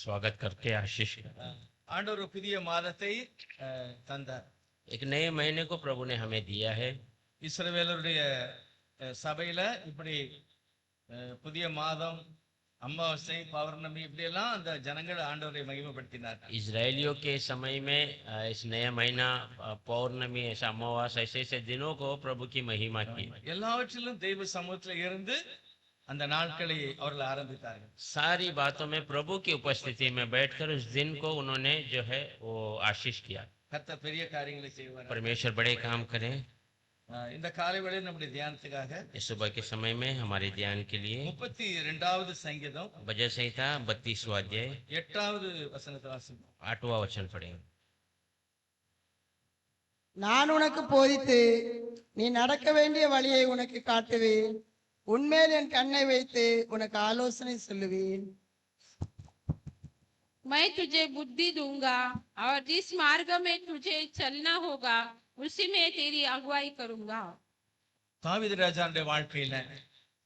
स्वागत करके आशीष ஆண்டவர் ஒரு புதிய மாதத்தை தந்தார். एक नए महीने को प्रभु ने हमें दिया है। இஸ்ரவேலருடைய சபையில இப்படி புதிய மாதம், அமாவாசை, பௌர்ணமி இப்படி எல்லாம் அந்த ஜனங்கள் ஆண்டவரை மகிமைப்படுத்தினார். इजरायलियों के समय में इस नया महीना पौर्णमी, ऐसा अमावास, ऐसे ऐसे दिनों को प्रभु की महिमा की। எல்லாவற்றிலும் தெய்வ சமூகத்தில் இருந்து அந்த நாட்களை அவர்கள் ஆரம்பித்தார்கள். सारी बातों में प्रभु की उपस्थिति में बैठकर उस दिन को उन्होंने जो है वो आशीष किया। கர்த்தர் பெரிய காரியங்களை செய்வார். परमेश्वर बड़े काम करें। இந்த காலை வேளையில் நம்முடைய தியானத்துக்காக इस सुबह के समय में हमारे ध्यान के लिए 32வது சங்கீதம் भजन संहिता 32वां अध्याय 8வது வசனத்தை வாசிப்போம். 8वां वचन पढ़ेंगे। நான் உனக்கு போதித்து நீ நடக்க வேண்டிய வழியை உனக்கு காட்டுவேன், உன்மேல் என் கண்ணை வைத்து உனக்கு ஆலோசனை சொல்லுவேன்। मैं तुझे बुद्धि दूंगा और जिस मार्ग में तुझे चलना होगा उसी में तेरी अगुवाई करूंगा। தாவீது ராஜாவுடைய வாழ்க்கையில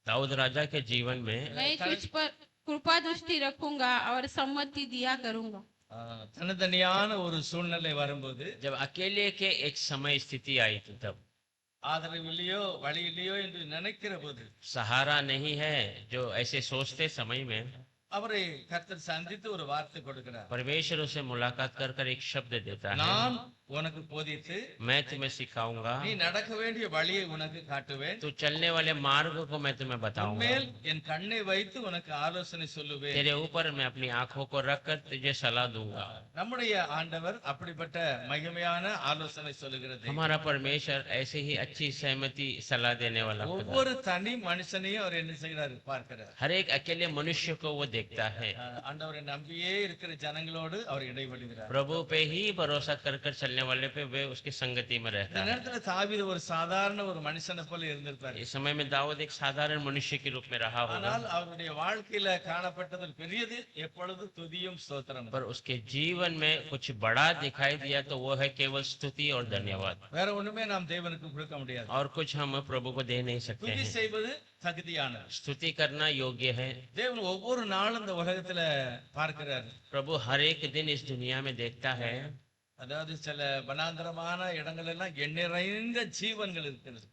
दाऊद राजा के जीवन में मैं तुझ पर कृपा दृष्टि रखूंगा और सम्मति दिया करूंगा। தனித்தனியான ஒரு சூழ்நிலை வரும்போது जब अकेले के एक समय स्थिति आई थी, तब ஆதரவு இல்லையோ வழி இல்லையோ என்று நினைக்கிற போது सहारा नहीं है जो ऐसे सोचते समय में அவரை கர்த்தர் சந்தித்து ஒரு வார்த்தை கொடுக்கிறார். परमेश्वर उसे मुलाकात कर कर एक शब्द देता है, நான் உனக்கு போதித்து मैं तुम्हें सिखाऊंगा, நீ நடக்க வேண்டிய வழியை உனக்கு காட்டுவேன், तू चलने वाले मार्ग को मैं तुम्हें बताऊंगा, மேல் என் கண்ணை வைத்து உனக்கு ஆலோசனை சொல்லுவேன். तेरे ऊपर मैं अपनी आंखों को रखकर तुझे सलाह दूंगा। நம்முடைய ஆண்டவர் அப்படிப்பட்ட மகிமையான ஆலோசனை சொல்லுகிறது. हमारा परमेश्वर ऐसे ही अच्छी सहमति सलाह देने वाला खुदा है। ஒவ்வொரு தனி மனுஷனையும் அவர் என்ன செய்கிறார் பார்க்கிறார். हर एक अकेले मनुष्य को वो देखता है। ஆண்டவரை நம்பியே இருக்கிற ஜனங்களோடு அவர் இடைவெளிகிறார். प्रभु पे ही भरोसा कर कर चलने वाले पे वे उसकी संगति में இந்த रहता है। நேரத்துல தாவீது ஒரு சாதாரண ஒரு மனுஷனை போல இருந்திருப்பார். इस समय में दाऊद एक साधारण मनुष्य के रूप में रहा होगा, ஆனால் அவருடைய வாழ்க்கையில காணப்பட்டதில் பெரியது எப்பொழுது துதியும் ஸ்தோத்திரம். पर उसके जीवन में कुछ बड़ा दिखाई दिया तो वो है केवल स्तुति और धन्यवाद। வேற ஒண்ணுமே நாம் தேவனுக்கு கொடுக்க முடியாது. और कुछ हम प्रभु को दे नहीं सकते துதி हैं। செய்வது தகுதியானது. स्तुति करना योग्य है। தேவன் ஒவ்வொரு நாளும் இந்த உலகத்துல பார்க்கிறார். प्रभु हर एक दिन इस दुनिया में देखता है। அதாவது சில வனாந்தரமான இடங்கள் எல்லாம் எண்ணிறைந்த ஜீவன்கள் இருக்கிறது.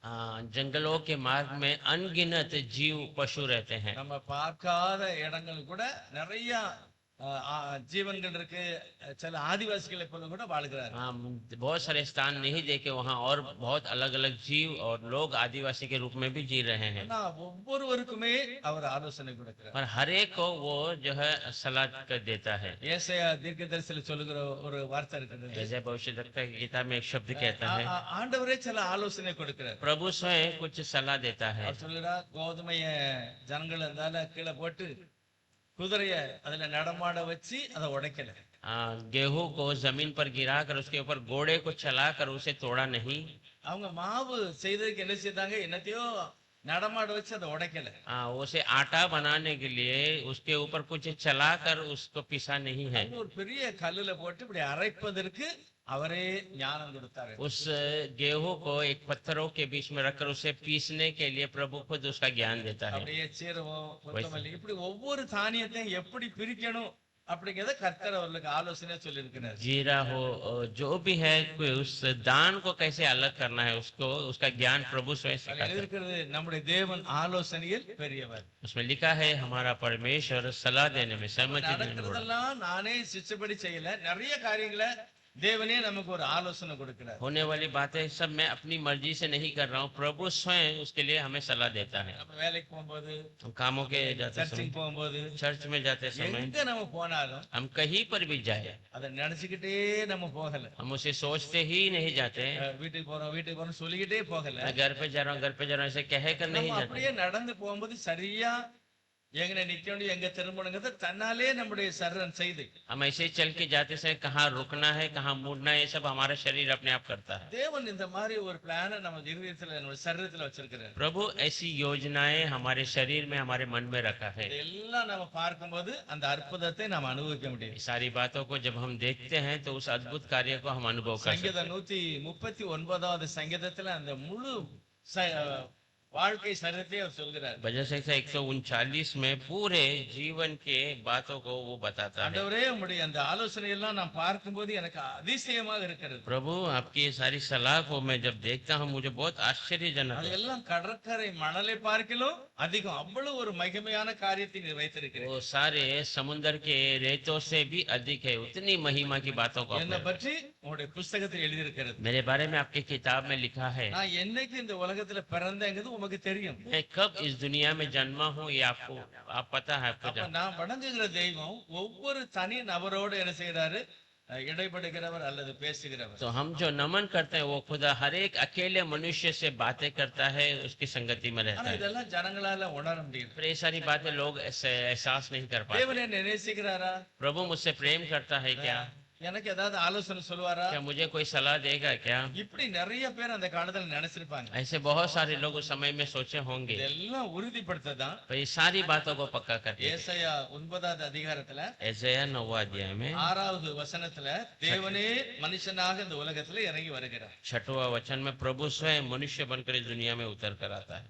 जंगलों के मार्ग में अनगिनत जीव पशु रहते हैं। நம்ம பார்க்காத இடங்கள் கூட நிறைய ஜீவன்கள் இருக்கு. சில ஆதிவாசிகளை போல கூட வாழ்கிறார். बहुत सारे स्थान नहीं देखे वहाँ, और बहुत अलग अलग जीव और लोग आदिवासी के रूप में भी जी रहे हैं। ஒவ்வொருவருக்குமே அவர் ஆலோசனை கொடுக்கிறார். पर हर एक को वो जो है सलाह कर देता है। ஏசாயா தீர்க்கதரிசியில சொல்லுகிற ஒரு வார்த்தை இருக்குது. जैसे भविष्यवक्ता की किताब में एक शब्द कहता है, ஆண்டவரே சில ஆலோசனை கொடுக்கிறார். प्रभु स्वयं कुछ सलाह देता है। அவர் சொல்லுறார், கோதுமைய ஜனங்கள் இருந்தால கீழே போட்டு குதிரைய அதுல நடமாட வச்சு அதை உடைக்கல. गेहूं को जमीन पर गिरा कर उसके ऊपर घोड़े को चला कर उसे तोड़ा नहीं। அவங்க மாவு செய்ததுக்கு என்ன செய்தாங்க, என்னத்தையோ நடமாட வச்சு அதை உடைக்கல. उसे आटा बनाने के लिए उसके ऊपर कुछ चला कर उसको पिसा नहीं है। ஒரு பெரிய கல்லுல போட்டு இப்படி அரைப்பதற்கு அவரே ஞானம் கொடுத்தாரு. उस गेहूं को एक पत्थरों के बीच में रखकर उसे पीसने के लिए प्रभु खुद उसका ज्ञान देता है। அப்படியே சீரகம், கொத்தமல்லி இப்படி ஒவ்வொரு தானியத்தையும் எப்படி பிரிக்கணும் அப்படிங்கறத கர்த்தர் அவர்களுக்கு ஆலோசனை சொல்லி இருக்கிறார். जीरा हो जो भी है, कोई उस दान को कैसे अलग करना है उसको, उसका ज्ञान प्रभु स्वयं सिखाता है। இருக்கிறது நம்முடைய தேவன் ஆலோசனையில் பெரியவர். उसमें लिखा है हमारा परमेश्वर सलाह देने में सहमति देने में बड़ा। நடக்கிறதெல்லாம் நானே சிச்சபடி செய்யல, நிறைய காரியங்களை தேவனே நமக்கு ஒரு ஆலோசனை கொடுக்கிறார். होने वाली बातें सब मैं अपनी मर्जी से नहीं कर रहा हूँ, प्रभु स्वयं उसके लिए हमें सलाह देता है। நம்ம வேலைக்கு போகும்போது, हम कामों के जाते समय, சர்ச்சுக்கு போகும்போது, चर्च में जाते समय, எங்க நம்ம போனாலும் हम कहीं पर भी जाए அதை நினைச்சுக்கிட்டே நம்ம போகல. हम उसे सोचते ही नहीं जाते। வீட்டுக்கு போறோம் சொல்லிக்கிட்டே போகல. मैं घर पे जा रहा हूँ, घर पे जा रहा हूँ ऐसे कह कर नहीं நம்ம जाते। அப்படியே நடந்து போகும்போது சரியா எங்க நிக்கணும், எங்க திரும்பணுங்கிறத தன்னாலே நம்முடைய சரீரம் செய்து, हम ऐसे ही चल के जाते समय कहाँ रुकना है, कहाँ मुड़ना है, ये सब हमारा शरीर अपने आप करता है। தேவன் இந்த மாதிரி ஒரு பிளான நம்ம இருதயத்துல, நம்ம சரீரத்துல வச்சிருக்கிறார். प्रभु ऐसी योजनाएं हमारे शरीर में, हमारे मन में रखा है। இதெல்லாம் நம்ம பார்க்கும்போது அந்த அற்புதத்தை நாம் அனுபவிக்க முடியும். ये सारी बातों को जब हम देखते हैं तो उस अद्भुत कार्य को हम अनुभव कर सकते சங்கீதம் 139வது சங்கீதத்துல அந்த முழு வாழ்க்கை சரித்திரத்தை அவர் சொல்கிறார். भजन संख्या 139 में पूरे जीवन के बातों को वो बताता है। ஆண்டவரே உம்முடைய அந்த ஆலோசனை எல்லாம் நான் பார்க்கும்போது எனக்கு அதிசயமாக இருக்கிறது. प्रभु आपकी ये सारी सलाह को मैं जब देखता हूँ मुझे बहुत आश्चर्यजनक है। அதெல்லாம் கடற்கரை மணலை பார்க்கிலும் அதிகம். அவ்வளவு ஒரு மகிமையான காரியத்தை நீர் வைத்திருக்கிறீர். वो सारे समुद्र के रेतों से भी अधिक है, उतनी महिमा की बातों को என்னை आपने- பற்றி உங்களுடைய புஸ்தகத்தில் எழுதியிருக்கிறது. मेरे बारे में आपकी किताब में लिखा है। நான் என்னைக்கு இந்த உலகத்துல பிறந்தேங்கிறது உமக்கு தெரியும். मैं कब इस दुनिया में जन्मा हूँ ये आपको आप पता है आपको அப்ப நான் வணங்குகிற தெய்வம் ஒவ்வொரு தனி நபரோடு என்ன செய்யறாரு? இடைப்படுகிறவர் அல்லது பேசுகிறவர். तो हम जो नमन करते हैं वो खुदा हर एक अकेले मनुष्य से बातें करता है, उसकी संगति में रहता ஆனா है। இதெல்லாம் ஜனங்களால உணர முடியும். पर ये सारी बातें लोग ऐसे एहसास नहीं कर पाते। தேவன் என்னை நேசிக்கிறாரா? प्रभु मुझसे प्रेम करता है क्या? எனக்கு ஏதாவது ஆலோசனை சொல்லுவாரா? क्या मुझे कोई सलाह देगा क्या? இப்படி நிறைய பேர் அந்த காலத்துல நினைச்சிருப்பாங்க. ऐसे बहुत सारे लोग उस समय में सोचे होंगे। இதெல்லாம் உறுதிப்படுத்ததான் पर ये सारी बातों को पक्का करते हैं। ஏசாயா 9வது அதிகாரத்துல ऐसाया 9वां अध्याय में 6வது வசனத்துல தேவனே மனுஷனாக இந்த உலகத்துல இறங்கி வருகிறார். 6वां वचन में प्रभु स्वयं मनुष्य बनकर इस दुनिया में उतर कर आता है।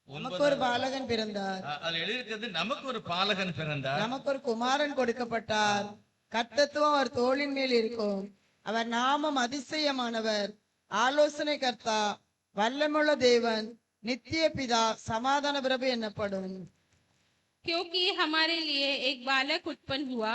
நமக்கு ஒரு பாலகன் பிறந்தார், அதுல எழுதியிருக்கிறது நமக்கு ஒரு பாலகன் பிறந்தார், நமக்கு ஒரு குமாரன் கொடுக்கப்பட்டார், கர்த்தத்துவம் அவர் தோளின் மேல் இருக்கும், அவர் நாமம் அதிசயமானவர், ஆலோசனை கர்த்தா, வல்லமுள்ள தேவன், நித்திய பிதா, சமாதான பிரபு என்னப்படும். क्योंकि हमारे लिए एक बालक उत्पन्न हुआ,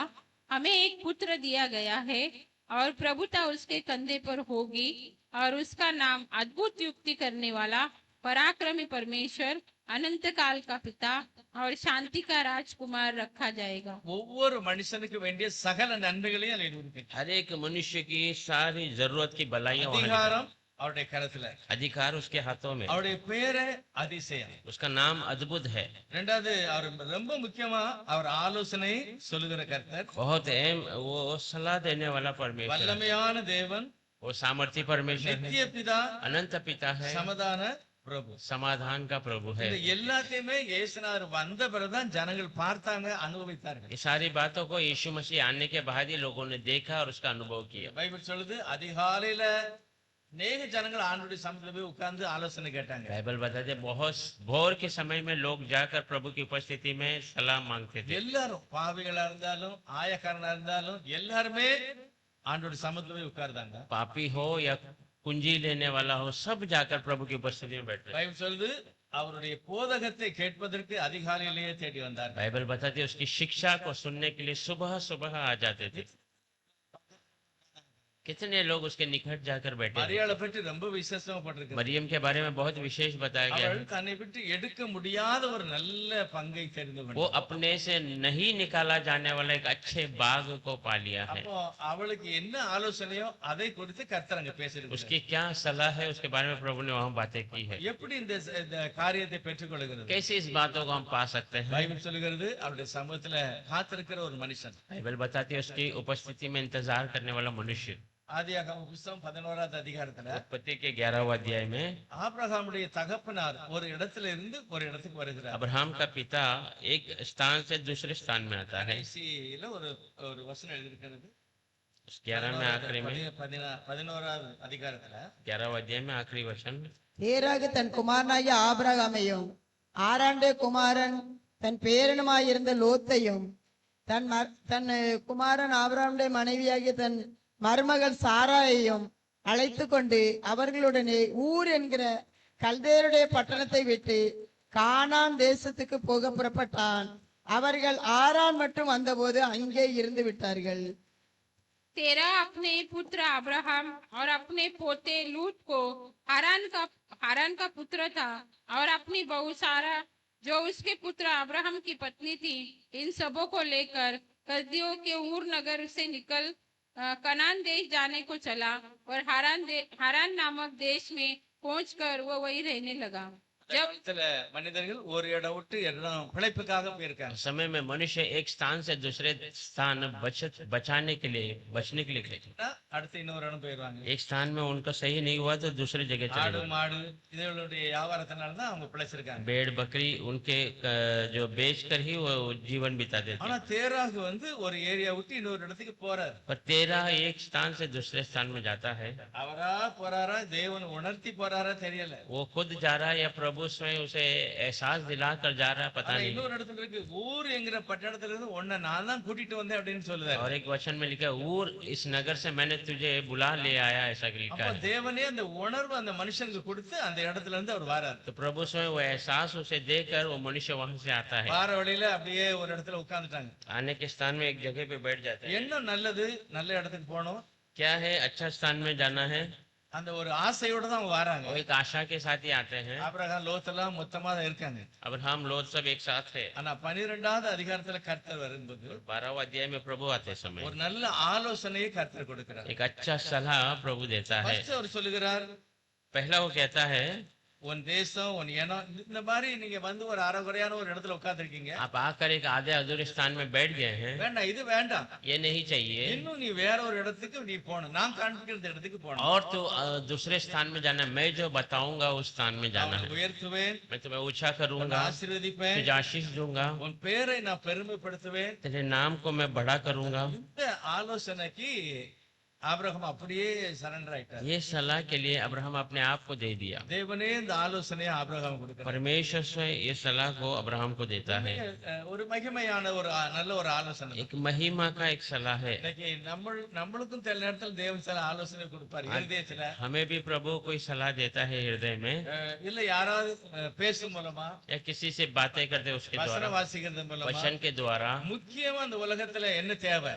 हमें एक पुत्र दिया गया है और प्रभुता उसके कंधे पर होगी और उसका नाम अद्भुत युक्ति करने वाला, पराक्रमी परमेश्वर, अनंत काल का पिता और शांति का राजकुमार रखा जाएगा। ஒவ்வொரு மனுஷனுக்கு வேண்டிய சகல நன்மைகளையும் அதுல எழுதியிருக்கு. हर एक मनुष्य की सारी जरूरत की भलाइयां वहाँ लिखी அதிகாரம் அவருடைய கரத்துல, हैं। अधिकार उसके हाथों में, அவருடைய பேரு அதிசயம். उसका नाम अद्भुत है। ரெண்டாவது அவர் ரொம்ப முக்கியமா அவர் ஆலோசனை சொல்லுகிற கர்த்தர், बहुत अहम वो सलाह देने वाला परमेश्वर है। வல்லமையான தேவன், वो सामर्थ्य परमेश्वर है, நித்திய பிதா, अनंत पिता है, சமாதான பிரபு. समाधान का प्रभु है। இந்த எல்லாத்தையுமே இயேசுநாதர் வந்த பிறகுதான் ஜனங்கள் பார்த்தாங்க, அனுபவித்தார்கள். ये सारी बातों को यीशु मसीह आने के बाद ही लोगों ने देखा और उसका अनुभव किया। பைபிள் சொல்லுது அதிகாலையில அநேக ஜனங்கள் ஆண்டவருடைய சமூகத்துல போய் உட்கார்ந்து ஆலோசனை கேட்டாங்க. बाइबल बताते बहुत भोर के समय में लोग जाकर प्रभु की उपस्थिति में सलाह मांगते थे। எல்லாரும் பாவிகளா இருந்தாலும் ஆயக்காரனா இருந்தாலும் எல்லாருமே ஆண்டவருடைய சமூகத்துல போய் உட்கார்ந்தாங்க. पापी हो या कुंजी लेने वाला हो, सब जाकर प्रभु की उपस्थिति में बैठे। பைபிள் சொல்லுது அவருடைய போதகத்தை கேட்பதற்கு அதிகாலையிலேயே தேடி வந்தார். बाइबल बताती है उसकी शिक्षा को सुनने के लिए सुबह सुबह आ जाते थे। कितने लोग उसके निकट जाकर बैठे थे। மரியாதை பற்றி ரொம்ப விசேஷமா போட்டிருக்கு. मरियम के बारे में बहुत विशेष बताया गया அவள் है। தன்னை விட்டு எடுக்க முடியாத ஒரு நல்ல பங்கை தெரிந்து वो கொண்டாள். अपने से नहीं निकाला जाने वाला एक अच्छे बाग को पा लिया है। அப்போ அவளுக்கு என்ன ஆலோசனையோ அதை குறித்து கர்த்தர் அங்க பேசிருக்கு. उसकी क्या सलाह है उसके बारे में प्रभु ने वहां बातें की है। எப்படி இந்த காரியத்தை பெற்றுக்கொள்கிறது? कैसे इस बातों को हम पा सकते हैं? பைபிள் சொல்லுகிறது அவருடைய சமூகத்துல காத்திருக்கிற ஒரு மனுஷன். बाइबल बताती है उसकी उपस्थिति में इंतजार करने वाला मनुष्य। ஆதியாகம புத்தகம் 11வது அதிகாரத்துல उत्पत्ति के 11वें अध्याय में ஆபிரகாமுடைய தகப்பனார் ஒரு இடத்துல இருந்து ஒரு இடத்துக்கு வருகிறார். अब्राहम का पिता एक स्थान से दूसरे स्थान में आता है। கடைசியில ஒரு ஒரு வசனம் எழுதியிருக்கிறது. उस 11 में आखिरी में 11வது அதிகாரத்துல 11वें अध्याय में आखिरी वचन में தேராகு தன் குமாரனாகிய ஆபிரகாமையும், ஆராண்டே குமாரன் தன் பேரனுமாயிருந்த லோத்தையும், தன் குமாரன் ஆபிரகாமுடைய மனைவியாகிய தன் மருமகள் சாராயையும் அழைத்து கொண்டு அவர்களுடனே ஊர் என்கிற கல்தேருடைய பட்டணத்தை விட்டு கானான் தேசத்துக்கு போக புறப்பட்டான். அவர்கள் ஆரான் மட்டும் வந்தபோது அங்கே இருந்து விட்டார்கள். तेरा अपने पुत्र अब्राहम और अपने पोते लूत को हारान का पुत्र था और अपनी बहू सारा जो उसके पुत्र अब्राहम की पत्नी थी, इन सबों को लेकर कसदियों के ऊर नगर से निकल कनान देश जाने को चला और हारान नामक देश में पहुंचकर वो वही रहने लगा। जब சில மனிதர்கள் ஒரு இடம் விட்டு இடம் பிழைப்புக்காக போயிருக்காங்க. समय में मनुष्य एक स्थान से दूसरे स्थान बचने के लिए गए। அடுத்து இன்னொரு இடம் போயிருவாங்க. एक स्थान में उनका सही नहीं हुआ तो दूसरी जगह चले ஆடு गए। மாடு இதனுடைய வியாபாரத்தினால தான் அவங்க பிழைச்சிருக்காங்க. भेड़ बकरी उनके जो बेच कर ही वो जीवन बिताते थे। ஆனா தேராகு வந்து ஒரு ஏரியா விட்டு இன்னொரு இடத்துக்கு போறாரு. पर तेरह एक स्थान से दूसरे स्थान में जाता है। அவரா போறாரா தேவன் உணர்த்தி போறாரா தெரியல. वो खुद जा रहा है या प्रभु प्रभु स्वयं उसे एहसास दिला कर जा रहा है, पता ஆனா नहीं। இன்னொரு இடத்துல இருக்கு, ஊர் என்கிற பட்டணத்துல இருந்து உன்னை நான் தான் கூட்டிட்டு வந்தேன் அப்படின்னு और சொல்லுதாரு. एक वचन में लिखा है, ऊर इस नगर से मैंने तुझे बुला ले आया, ऐसा लिखा அப்ப है। தேவனே அந்த உணர்வு அந்த மனுஷனுக்கு கொடுத்து அந்த இடத்துல இருந்து அவர் வாராரு. तो प्रभु स्वयं वो एहसास उसे देकर वो मनुष्य वहां से आता है। வார வழியில அப்படியே ஒரு இடத்துல उட்கார்ந்துட்டாங்க. आने के स्थान में एक जगह पे बैठ जाते हैं। என்ன நல்லது, நல்ல இடத்துக்கு போகணும், क्या है, अच्छा स्थान में जाना है, அந்த ஒரு ஆசையோட தான் அவங்க வராங்க. वो एक आशा के साथ ही आते हैं। ஆபிரகாம் லோத் எல்லாம் மொத்தமா தான் இருக்காங்க. अब्राहम लोत सब एक साथ है। ஆனா 12வது அதிகாரத்துல கர்த்தர் வரும்போது 12वें अध्याय में प्रभु आते समय ஒரு நல்ல ஆலோசனையை கர்த்தர் கொடுக்கிறார். एक अच्छा सलाह प्रभु देता है। ஃபர்ஸ்ட் அவர் சொல்லுகிறார், पहला वो कहता है, உன் தேசம், உன் இனம், இந்த மாதிரி நீங்க வந்து ஒரு அறகுறையான ஒரு இடத்துல உட்கார்ந்திருக்கீங்க, आप आकर एक आधे अधूरे स्थान में बैठ गए हैं, வேண்டாம், இது வேண்டாம், ये नहीं चाहिए, இன்னும் நீ வேற ஒரு இடத்துக்கு நீ போகணும், நான் காண்பிக்கிற இடத்துக்கு போகணும். और तो दूसरे स्थान में जाना है। मैं जो बताऊंगा उस स्थान में जाना அவனை है। உயர்த்துவேன், मैं तुम्हें ऊंचा உன்னை करूंगा, ஆசீர்வதிப்பேன், तुझे आशीष दूंगा, உன் பேரை நான் பெருமைப்படுத்துவேன். तेरे नाम को मैं बड़ा करूंगा। இந்த ஆலோசனைக்கு ஆபிரகாம் அப்படியே சரண்டர் ஆயிட்டார். ये सलाह के लिए अब्राहम अपने आप को दे दिया। தேவனே இந்த ஆலோசனையை ஆபிரகாம் கொடுக்கிறார். परमेश्वर स्वयं ये सलाह को अब्राहम को देता है। ஒரு மகிமையான ஒரு நல்ல ஒரு ஆலோசனை. एक महिमा का एक सलाह है। இன்னைக்கு நம்மளுக்கும் சில நேரத்தில் தேவன் சில ஆலோசனை கொடுப்பார் இருதயத்துல. हमें भी प्रभु कोई सलाह देता है हृदय में, இல்ல யாராவது பேசும் மூலமா, या किसी से बातें करते उसके வசனம் द्वारा, வாசிக்கிறது மூலமா. वचन के द्वारा। முக்கியமா அந்த உலகத்துல என்ன தேவை?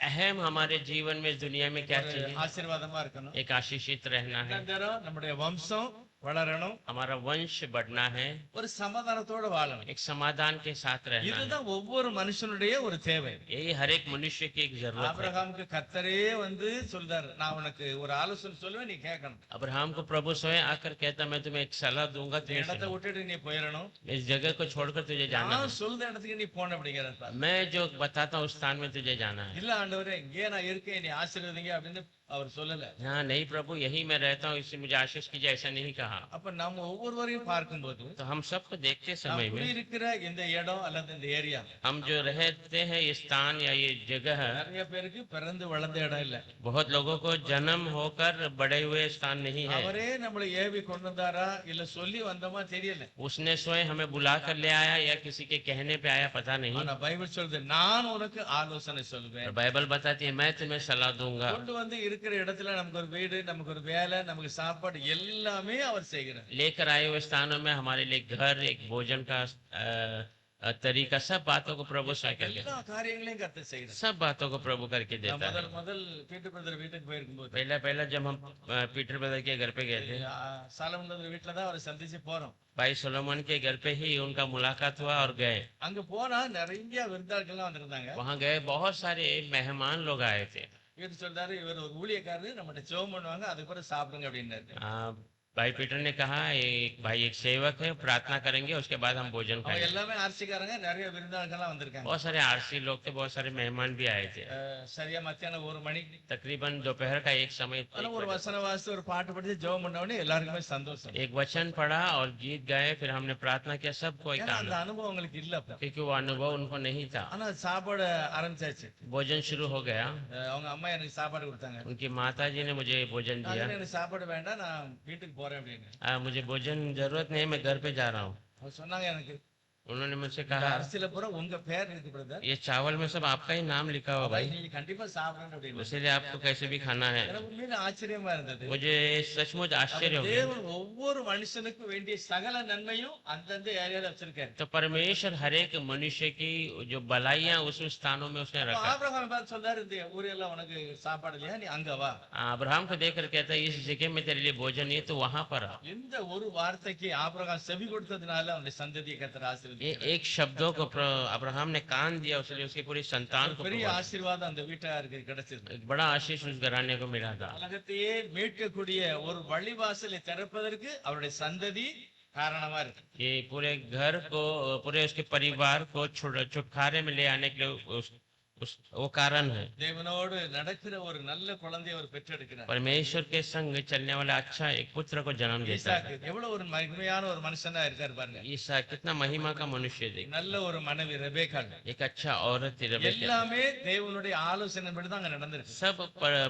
अहम हमारे जीवन में, इस दुनिया में क्या चाहिए? ஆசீர்வாதமா இருக்கணும். एक आशीषित रहना है, நம்முடைய வம்சம் வளரணும், हमारा वंश बढ़ना है, ஒரு சமாதானத்தோட வாழணும். एक समाधान के साथ रहना है। இதுதான் ஒவ்வொரு மனுஷனுடைய ஒரு தேவை. यही हर एक मनुष्य की एक जरूरत है। ஆபிரகாமுக்கு கர்த்தரே வந்து சொல்றாரு, நான் உனக்கு ஒரு ஆலோசனை சொல்லுவேன், நீ கேட்கணும். अब्राहम को प्रभु स्वयं आकर कहता, मैं तुम्हें एक सलाह दूंगा, இந்த तुम्हें இடத்தை सुनो। விட்டுட்டு நீ போயிடணும், इस जगह को छोड़कर तुझे जाना है, நான் சொல்ற இடத்துக்கு நீ போன அப்படிங்கிறத. मैं जो बताता हूँ उस स्थान में तुझे जाना है। இல்ல ஆண்டவரே, இங்கே நான் இருக்கேன், நீ ஆசீர்வதிங்க அப்படின்னு அவர் சொல்லல. हाँ नहीं प्रभु, यही मैं रहता हूँ, इससे मुझे आशीष कीजिए, ऐसा नहीं कहा। அப்ப நம்ம ஒவ்வொருவரையும் பார்க்கும்போது तो हम सबको देखते நாம் समय में, இருக்கிற இந்த இடம் அல்லது இந்த ஏரியா हम जो रहते हैं ये स्थान या ये जगह, நிறைய பேருக்கு பிறந்து வளர்ந்த இடம் இல்ல. बहुत लोगों को जन्म होकर बड़े हुए स्थान नहीं है। அவரே நம்மளை ஏவி கொண்டு வந்தாரா இல்ல சொல்லி வந்தோமா தெரியல. उसने स्वयं हमें बुला कर ले आया या किसी के कहने पे आया, पता नहीं। ஆனா பைபிள் சொல்லுது, நான் உனக்கு ஆலோசனை சொல்லுவேன். और बाइबल बताती है, मैं तुम्हें सलाह दूंगा। கொண்டு வந்து இருக்கிற இடத்துல நமக்கு ஒரு வீடு, நமக்கு ஒரு வேலை, நமக்கு சாப்பாடு எல்லாமே அவர் செய்கிறார். लेकर आए हुए स्थानों में हमारे लिए घर, एक भोजन का तरीका, सब बातों को प्रभु स्वयं करके, எல்லா காரியங்களையும் கர்த்தர் செய்கிறார். सब बातों को प्रभु करके நான் देता है। முதல் பீட்டர் பிரதர் வீட்டுக்கு போயிருக்கும்போது पहला जब हम पीटर ब्रदर के घर पे गए थे, சாலமன் பிரதர் வீட்டுல தான் அவரை சந்திச்சு போறோம். भाई सोलोमन के घर पे ही उनका मुलाकात हुआ और गए। அங்க போனா நிறைய விருந்தாளிகள்லாம் வந்திருந்தாங்க. वहां गए, बहुत सारे मेहमान लोग आए थे। இவர் சொல்றாரு, இவர் ஒரு ஊழியக்காரரு, நம்மகிட்ட ஜெபம் பண்ணுவாங்க, அதுக்கப்புறம் சாப்பிடுங்க அப்படின்னாரு. भाई पीटर ने कहा, एक भाई एक सेवक है, प्रार्थना करेंगे, उसके बाद हम भोजन அவங்க खाएंगे। எல்லாமே ஆர்சிக்காரங்க, நிறைய விருந்தாளிகள்லாம் வந்திருக்காங்க. बहुत सारे आरसी लोग थे, बहुत सारे मेहमान भी आए थे। சரியா மத்தியானம் 1 மணி. तकरीबन दोपहर का एक समय, ஆனா ஒரு வசன வாசித்து ஒரு பாட்டு படிச்சு ஜெபம் பண்ண உடனே எல்லாருக்குமே சந்தோஷம். एक वचन पढ़ा और गीत गाए, फिर हमने प्रार्थना किया, सबको एक ஏன்னா அந்த आनंद, அனுபவம் உங்களுக்கு இல்ல அப்ப. क्योंकि वो अनुभव उनको नहीं था। ஆனா சாப்பாடு ஆரம்பிச்சாச்சு. भोजन शुरू हो गया। அவங்க அம்மா எனக்கு சாப்பாடு கொடுத்தாங்க. उनकी माता जी ने मुझे भोजन நான் दिया। எனக்கு சாப்பாடு வேண்டாம், நான் வீட்டுக்கு போறேன் அப்படின்னு. मुझे भोजन जरूरत नहीं, मैं घर पे जा रहा हूँ। அவங்க சொன்னாங்க, எனக்கு उन्होंने मुझसे இந்த कहा, அரிசியில பூரா உங்க பேர் இருக்கு பிரதர், ये चावल में सब आपका ही नाम लिखा हुआ भाई, நீங்க கண்டிப்பா சாப்பிடணும் அப்படின்னு. इसीलिए आपको कैसे भी खाना है। எனக்கு உண்மையில ஆச்சரியமா இருந்தது. मुझे सचमुच आश्चर्य हो गया। தேவன் ஒவ்வொரு மனுஷனுக்கும் வேண்டிய சகல நன்மையும் அந்தந்த ஏரியால வச்சிருக்காரு. तो परमेश्वर हर एक मनुष्य की जो भलाइयां उस स्थानों में उसने रखा। ஆபிரகாம் பார்த்து சொல்றாரு, இந்த ஊரெல்லாம் உனக்கு சாப்பாடு இல்லையா, நீ அங்க வா. अब्राहम को देखकर कहता है, इस जगह में तेरे लिए भोजन नहीं है, तो वहां पर आ। இந்த ஒரு வார்த்தைக்கு ஆபிரகாம் செவி கொடுத்ததுனால அவனுடைய சந்ததியை கர்த்தர் ये ஆசீர்வதித்தார். एक शब्दों को अब्राहम ने कान दिया, उसने उसकी पूरी संतान को பெரிய प्रभावित। ஆசீர்வாதம் அந்த வீட்டாருக்கு கிடைச்சது. एक बड़ा आशीष उस घराने को मिला था। உலகத்தையே மீட்கக்கூடிய ஒரு வழிவாசலை திறப்பதற்கு அவருடைய சந்ததி காரணமா இருக்கு. ये पूरे घर को, पूरे उसके परिवार को छुटकारे में ले आने के लिए वो कारण है। தேவனோடு நடக்கிற ஒரு நல்ல குழந்தையை அவர் பெற்றெடுக்கிறார். परमेश्वर के संग चलने वाला अच्छा एक पुत्र को जन्म देता ஈசாக்கு है। எவ்வளவு ஒரு மகிமையான ஒரு மனுஷனா இருக்காரு பாருங்க. ईसा कितना महिमा का मनुष्य देख, நல்ல ஒரு மனைவி ரெபேக்காள். एक अच्छा औरत थी रेबेका। எல்லாமே தேவனுடைய ஆலோசனைப்படி தான் அங்க நடந்திருக்கு. सब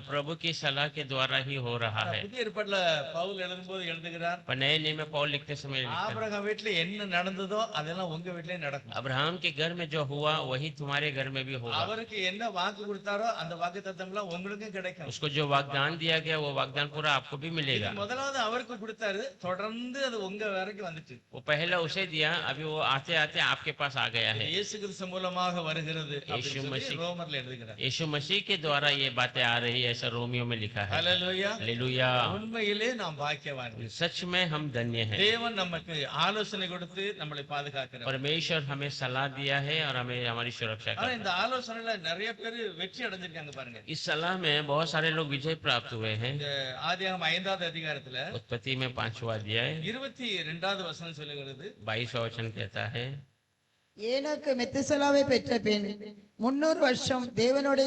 प्रभु की सलाह के द्वारा ही हो रहा है। புதிய ஏற்பாட்டுல பவுல் எழுதும்போது எழுதுகிறார், पर नए नियम में पौल लिखते समय लिखता है, ஆபிரகாம் வீட்டுல என்ன நடந்ததோ அதெல்லாம் உங்க வீட்லயே நடக்கும். अब्राहम के घर में जो हुआ वही तुम्हारे घर में भी होगा। அவருக்கு என்ன வாக்கு கொடுத்தாரோ அந்த வாக்கு தத்தம்லாம் உங்களுக்கும் கிடைக்கும். उसको जो वाग्दान दिया गया वो वाग्दान पूरा आपको भी मिलेगा। முதலாவது அவருக்கு கொடுத்தாரு, தொடர்ந்து அது உங்க வரைக்கும் வந்துச்சு. वो पहला उसे दिया, अभी वो आते आते आपके पास आ गया है। இயேசு கிறிஸ்து மூலமாக வருகிறது यीशु அப்படின்னு मसीह- சொல்லி ரோமர்ல எழுதுகிறார். यीशु मसीह के द्वारा ये बातें आ रही है, ऐसा रोमियो में लिखा है। ஹல்லேலூயா. हालेलुया। உண்மையிலே நாம் பாக்கியவான்கள். सच में हम धन्य हैं। தேவன் நமக்கு ஆலோசனை கொடுத்து நம்மளை பாதுகாக்கிறார். परमेश्वर हमें सलाह दिया है और हमें हमारी सुरक्षा ஆனா करता है। இந்த ஆலோசனையில நிறைய பேர் வெற்றி அடைஞ்சிருக்காங்க பாருங்க. इस सलाह में बहुत सारे लोग विजय प्राप्त हुए हैं। இந்த ஆதியாகமம் 5வது அதிகாரத்துல उत्पत्ति में 5वां अध्याय 22வது வசனம் சொல்லுகிறது, 22वां वचन कहता है, ஏனோக்கு மெத்துசலாவை பெற்ற பின் 300 வருஷம் தேவனோட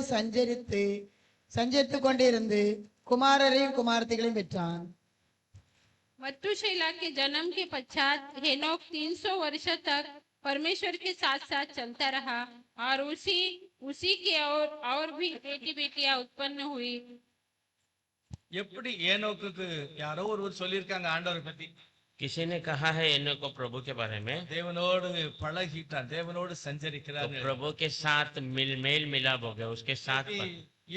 சஞ்சரித்து கொண்டிருந்து குமாரரையும் குமாரத்திகளையும் பெற்றான். मथुशेला के जन्म के पश्चात हेनोक 300 वर्ष तक परमेश्वर के साथ साथ चलता रहा और उसी के और भी बेटी बेटियां उत्पन्न हुई। எப்படி ஏனோக்குக்கு யாரோ ஒருவர் சொல்லியிருக்காங்க ஆண்டவரை பத்தி, किसी ने कहा है इन्हें को प्रभु के बारे में, தேவனோடு பழகிட்டான், தேவனோடு तो சஞ்சரிக்கிறார். प्रभु के साथ मेल मिलाप हो गया उसके साथ।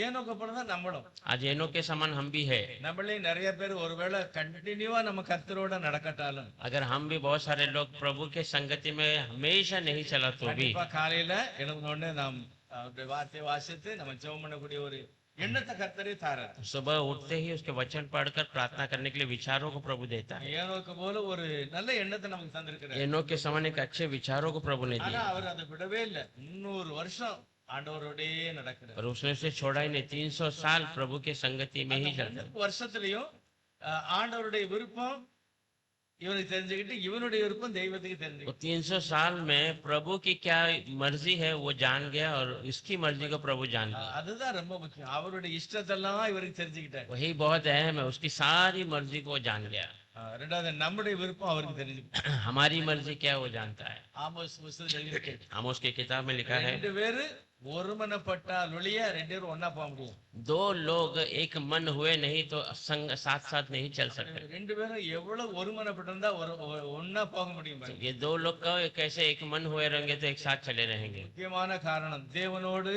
ஏனோக்கு அப்புறம் தான் நம்மளும் आज एनो के समान हम भी है। நம்மளே நிறைய பேர் ஒருவேளை கண்டினியூவா நம்ம கர்த்தரோட நடக்கட்டாலும் अगर हम भी बहुत सारे लोग प्रभु के संगति में हमेशा नहीं चला तो भी கண்டிப்பா காலையில எழுந்தோடனே நாம் அவருடைய வார்த்தையை வாசித்து நம்ம ஜெபம் பண்ணக்கூடிய ஒரு எண்ணத்தை கர்த்தரே தாரார். सुबह उठते ही उसके वचन पढ़कर प्रार्थना करने के लिए विचारों को प्रभु देता है। ஏனோக்கு போல ஒரு நல்ல எண்ணத்தை நமக்கு தந்திருக்கிறார். एनो के समान एक अच्छे विचारों को प्रभु ने ஆனா दिया, அவர் அதை விடவே இல்லை. 300 வருஷம் ஆண்டவரோடயே நடக்கிறார். और उसने उसे छोड़ा ही नहीं। 300 साल प्रभु के संगति में ही चलता। வருஷத்துலயும் ஆண்டவருடைய விருப்பம் இவனுக்கு தெரிஞ்சுக்கிட்டு இவனுடைய விருப்பம் தெய்வத்துக்கு वो தெரிஞ்சுக்கிட்டு 300 साल में प्रभु की क्या मर्जी है वो जान गया और इसकी मर्जी को प्रभु जान गया। அதுதான் ரொம்ப முக்கியம். அவருடைய இஷ்டத்தெல்லாம் இவருக்கு தெரிஞ்சுக்கிட்டார். वही बहुत अहम है, उसकी सारी मर्जी को वो जान गया। ரெண்டாவது நம்முடைய விருப்பம் அவருக்கு தெரிஞ்சுக்கிட்டார். हमारी मर्जी क्या है वो जानता है। ஆமோஸ் புத்தகத்துல எழுதியிருக்கு, आमोस की किताब में लिखा है, 2 பேரு ஒருமனப்பட்டால் ஒழிய 2 பேரும் ஒண்ணா போக முடியும். 2 लोग एक मन हुए नहीं तो संग साथ साथ नहीं चल सकते। 2 பேரும் எவ்வளவு ஒருமனப்பட்டிருந்தா ஒண்ணா போக முடியும் பாருங்க. ये 2 लोग का कैसे एक मन हुए रहेंगे तो एक साथ चले रहेंगे। முக்கியமான காரணம் தேவனோடு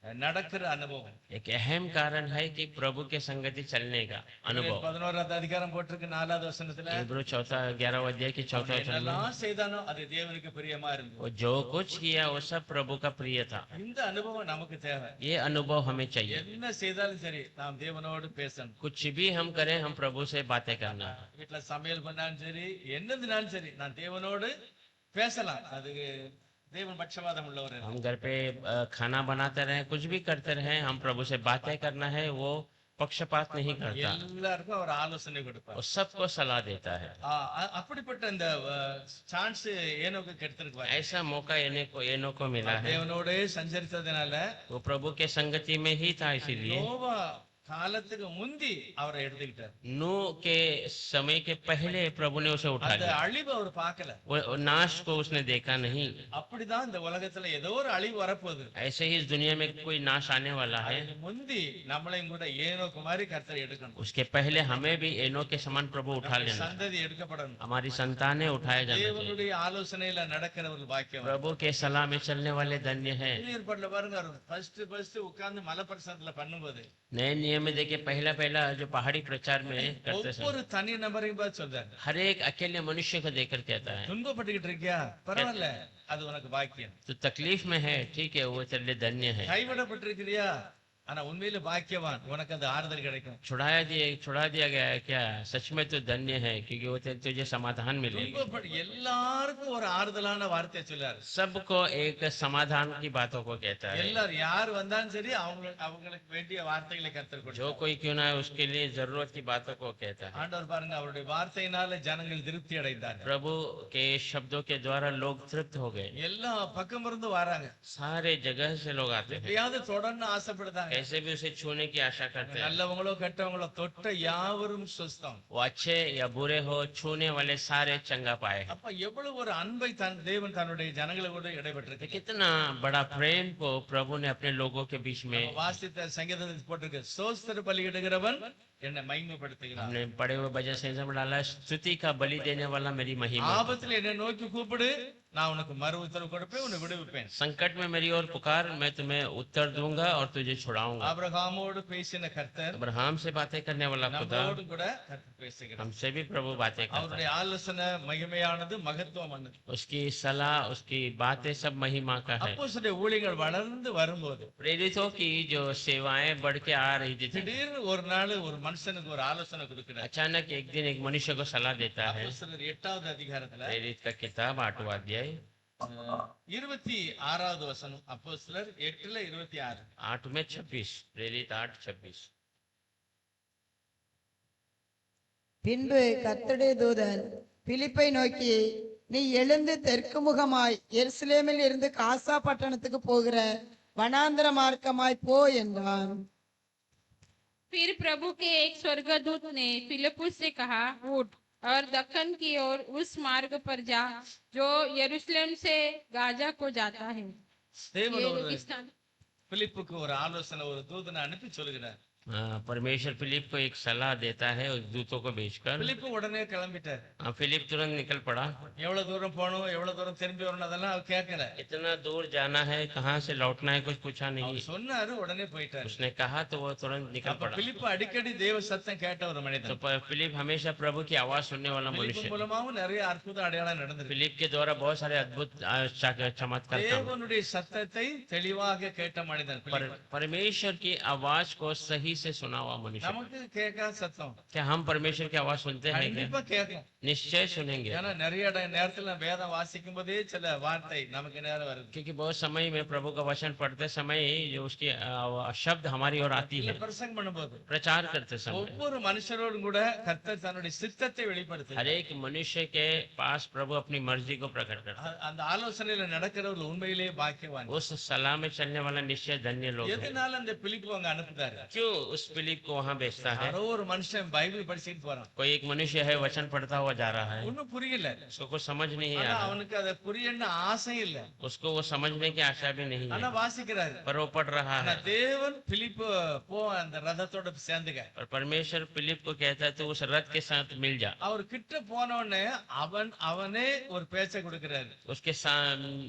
நடக்கிற அனுபவம். एक अहम कारण है कि प्रभु के संगति चलने का अनुभव। 11வது அதிகாரம் போட்டிருக்கு 4வது வசனத்துல, इब्रानी 11 अध्याय की 4 वचन में, என்னெல்லாம் செய்தானோ அது தேவனுக்கு பிரியமா இருந்தது. वो जो कुछ किया वो सब प्रभु का प्रिय था। இந்த அனுபவம் நமக்கு தேவை. ये अनुभव हमें चाहिए। என்ன செய்தாலும் சரி நாம் தேவனோடு பேசணும். कुछ भी हम करें हम प्रभु से बातें करना। வீட்டுல சமையல் பண்ணாலும் சரி என்னதுனாலும் சரி நான் தேவனோடு பேசலாம். அது தேவன் பட்சபாதம் உள்ளவர். हम घर पे खाना बनाते रहे, कुछ भी करते रहे, हम प्रभु से बातें करना है, वो पक्षपात नहीं करता, எல்லாருக்கும் அவர் ஆலோசனை கொடுப்பார். वो सबको सलाह देता है। அப்படிப்பட்ட இந்த சான்ஸ் ஏனோக்கு கிடைத்திருப்பார். ऐसा मौका एनो को मिला है। தேவனோடே சஞ்சரித்ததுனால वो प्रभु के संगति में ही था, इसीलिए நோவா காலத்துக்கு முந்தி அவரை எடுத்துக்கிட்டார். नूह के समय के पहले प्रभु ने उसे उठा அந்த लिया। அழிவு அவர் பார்க்கல. वो नाश को उसने देखा नहीं। அப்படிதான் இந்த உலகத்துல ஏதோ ஒரு அழிவு வரப்போகுது. ऐसे ही इस दुनिया में कोई नाश आने वाला है। அதுக்கு முந்தி நம்மளையும் கூட ஏனோக்கு மாதிரி கர்த்தர் எடுக்கணும். उसके पहले हमें भी एनो के समान प्रभु उठा लेना, சந்ததி எடுக்கப்படணும். हमारी संतानें उठाए जाना चाहिए। தேவனுடைய ஆலோசனையில நடக்கிறவர்கள் பாக்கியம். प्रभु के सलाह में चलने वाले धन्य हैं। ஏற்பாட்டுல பாருங்க, ஃபர்ஸ்ட் உட்கார்ந்து மலை பிரசனத்துல பண்ணும்போது नए नियम में देखिए, पहला जो पहाड़ी प्रचार में करते ஒவ்வொரு समय தனி நபரையும் பார்த்து சொல்றாரு, हर एक अकेले मनुष्य को देकर कहता है, துன்பப்பட்டுக்கிட்டு இருக்கியா, பரவாயில்ல, அது உனக்கு பாக்கியம். तो तकलीफ में है, ठीक है, वो तेरे लिए धन्य है। கைவிடப்பட்டிருக்கிறியா, ஆனா உண்மையில பாக்கியவான், உனக்கு அந்த ஆறுதல் கிடைக்கும். छुड़ा दिया गया है क्या? सच में तो धन्य है, क्योंकि वो तुझे समाधान मिलेगी। எல்லாருக்கும் ஒரு ஆறுதலான வார்த்தையை சொல்லாரு. सबको एक समाधान की बातों को कहता है। எல்லாரும் யார் வந்தாலும் சரி அவங்களுக்கு வேண்டிய வார்த்தைகளை கர்த்தர் जो கொடுத்தார். कोई क्यों ना है, उसके लिए जरूरत की बातों को कहता है। ஆண்டவர் பாருங்க, அவருடைய வார்த்தையினால ஜனங்கள் திருப்தி அடைந்தாங்க. प्रभु के शब्दों के द्वारा लोग तृप्त हो गए। எல்லா பக்கம் இருந்து வராங்க. सारे जगह से लोग आते हैं, எப்படியாவது தொடர்ந்து ஆசைப்படுதாங்க. कैसे भी उसे छूने की आशा करते हैं। நல்லவங்களோ கெட்டவங்களோ தொட்ட யாவரும் சுஸ்தம். वो अच्छे या बुरे हो, छूने वाले सारे चंगा पाए हैं। அப்ப எவ்வளவு ஒரு அன்பை தேவன் தன்னுடைய ஜனங்களோடு இடைபெற்றிருக்கு. कितना बड़ा प्रेम को प्रभु ने अपने लोगों के बीच में। வாசித்த சங்கீதத்தில் போட்டிருக்கு, ஸ்தோத்திர பலியிடுகிறவன் என்னை மகிமைப்படுத்துகிறான். हमने पढ़े हुए भजन संहिता में डाला, स्तुति का बलि देने वाला मेरी महिमा। ஆபத்துல என்னை நோக்கி கூப்பிடு, நான் உனக்கு மறு உத்தரவு கொடுப்பேன், உன்னை விடுவிப்பேன். संकट में मेरी ओर पुकार, मैं तुम्हें उत्तर दूंगा और तुझे छुड़ाऊंगा। ஆபிரகாமோடு பேசின கர்த்தர் अब्राहम से बातें करने वाला खुदा நம்மோடு கூட கர்த்தர் பேசுகிறார். हमसे भी प्रभु बातें करता அவருடைய है। ஆலோசனை மகிமையானது, மகத்துவமானது. उसकी सलाह, उसकी बातें सब महिमा का है। அப்போஸ்தலருடைய ஊழியங்கள் வளர்ந்து வரும்போது प्रेरितों की जो सेवाएं बढ़ के आ रही थी, திடீர்னு ஒரு நாள் ஒரு மனுஷனுக்கு ஒரு ஆலோசனை கொடுக்கிறார். अचानक एक दिन एक मनुष्य को सलाह देता है। அப்போஸ்தலர் 8வது அதிகாரத்துல प्रेरित का किताब 8वां अध्याय 26வது வசனம். அப்போஸ்தலர் 8:26. 8 में 26, प्रेरित 8:26। பின்பு கர்த்தருடைய தூதன் பிலிப்பை நோக்கி, நீ எழுந்து தெற்கு முகமாய் எருசலேமில் இருந்து காசா பட்டணத்துக்கு போகிற வனாந்தர மார்க்கமாய் போ என்றான். फिर प्रभु के एक स्वर्गदूत ने फिलिप्पुस से कहा, उठ और दक्कन की ओर उस मार्ग पर जा जो यरूशलेम से गाजा को जाता है। தேவன் ये ஒரு रेगिस्तान பிலிப்புக்கு ஒரு ஆலோசனை, ஒரு தூதனை அனுப்பி சொல்லுகிறார். परमेश्वर फिलिप को एक सलाह देता है उस दूतों को भेजकर। பிலிப்பு உடனே கிளம்பிட்டார். फिलिप तुरंत निकल पड़ा। எவ்வளவு தூரம் போகணும், எவ்வளவு தூரம் திரும்பி வரணும், அதெல்லாம் அவர் கேட்கல. इतना दूर जाना है, कहाँ से लौटना है, कुछ पूछा नहीं। அவர் சொன்னாரு, உடனே போயிட்டார். उसने कहा तो वो तुरंत निकल அப்ப पड़ा। பிலிப்பு அடிக்கடி தேவ சத்தம் கேட்ட ஒரு तो மனிதன். फिलिप हमेशा प्रभु की आवाज सुनने वाला பிலிப்பு मनुष्य। மூலமாவும் நிறைய அற்புத அடையாளம் நடந்திருக்கு. फिलिप के द्वारा बहुत सारे अद्भुत चमत्कार काम। தேவனுடைய சத்தத்தை தெளிவாக கேட்ட மனிதन பிலிப்பு. परमेश्वर की आवाज को सही से सुना हुआ मनुष्य। நமக்கு கேட்காத சத்தம் क्या हम परमेश्वर की आवाज सुनते हैं क्या? கண்டிப்பா கேட்கும். निश्चय सुनेंगे, ஏன்னா நிறைய நேரத்துல வேதம் வாசிக்கும் போதே சில வார்த்தை நமக்கு நேரம் வருது. क्योंकि बहुत समय में प्रभु का वचन पढ़ते समय जो उसकी शब्द हमारी ओर आती है। பிரசங்கம் பண்ணும்போது प्रचार करते समय ஒவ்வொரு மனுஷரோடும் கூட கர்த்தர் தன்னுடைய சித்தத்தை வெளிப்படுத்து. हर एक मनुष्य के पास प्रभु अपनी मर्जी को प्रकट करता है। அந்த ஆலோசனையில நடக்கிறவர்கள் உண்மையிலேயே பாக்கியவான். उस सलाह में चलने वाला निश्चय धन्य लोग हैं। எதனால அந்த பிலிப்பு அங்க அனுப்புதாரு? क्यों उस फिलिप को वहां भेजता है? யாரோ ஒரு மனுஷன் பைபிள் படிச்சுட்டு போறான். कोई एक मनुष्य है, वचन पढ़ता हुआ जा रहा है, ஒண்ணும் புரியல. उसको कुछ समझ नहीं आ ஆனா रहा, அவனுக்கு அதை புரியன்னு ஆசை இல்ல. उसको वो समझने की आशा भी नहीं ஆனா है, வாசிக்கிறாரு. पर वो पढ़ रहा ஆனா है। தேவன் பிலிப்பு போ அந்த ரதத்தோட சேர்ந்துக்க. और परमेश्वर फिलिप को कहता है, तो उस रथ के साथ मिल जा। அவர் கிட்ட போன உடனே அவனே ஒரு பேச்சை கொடுக்கிறாரு. उसके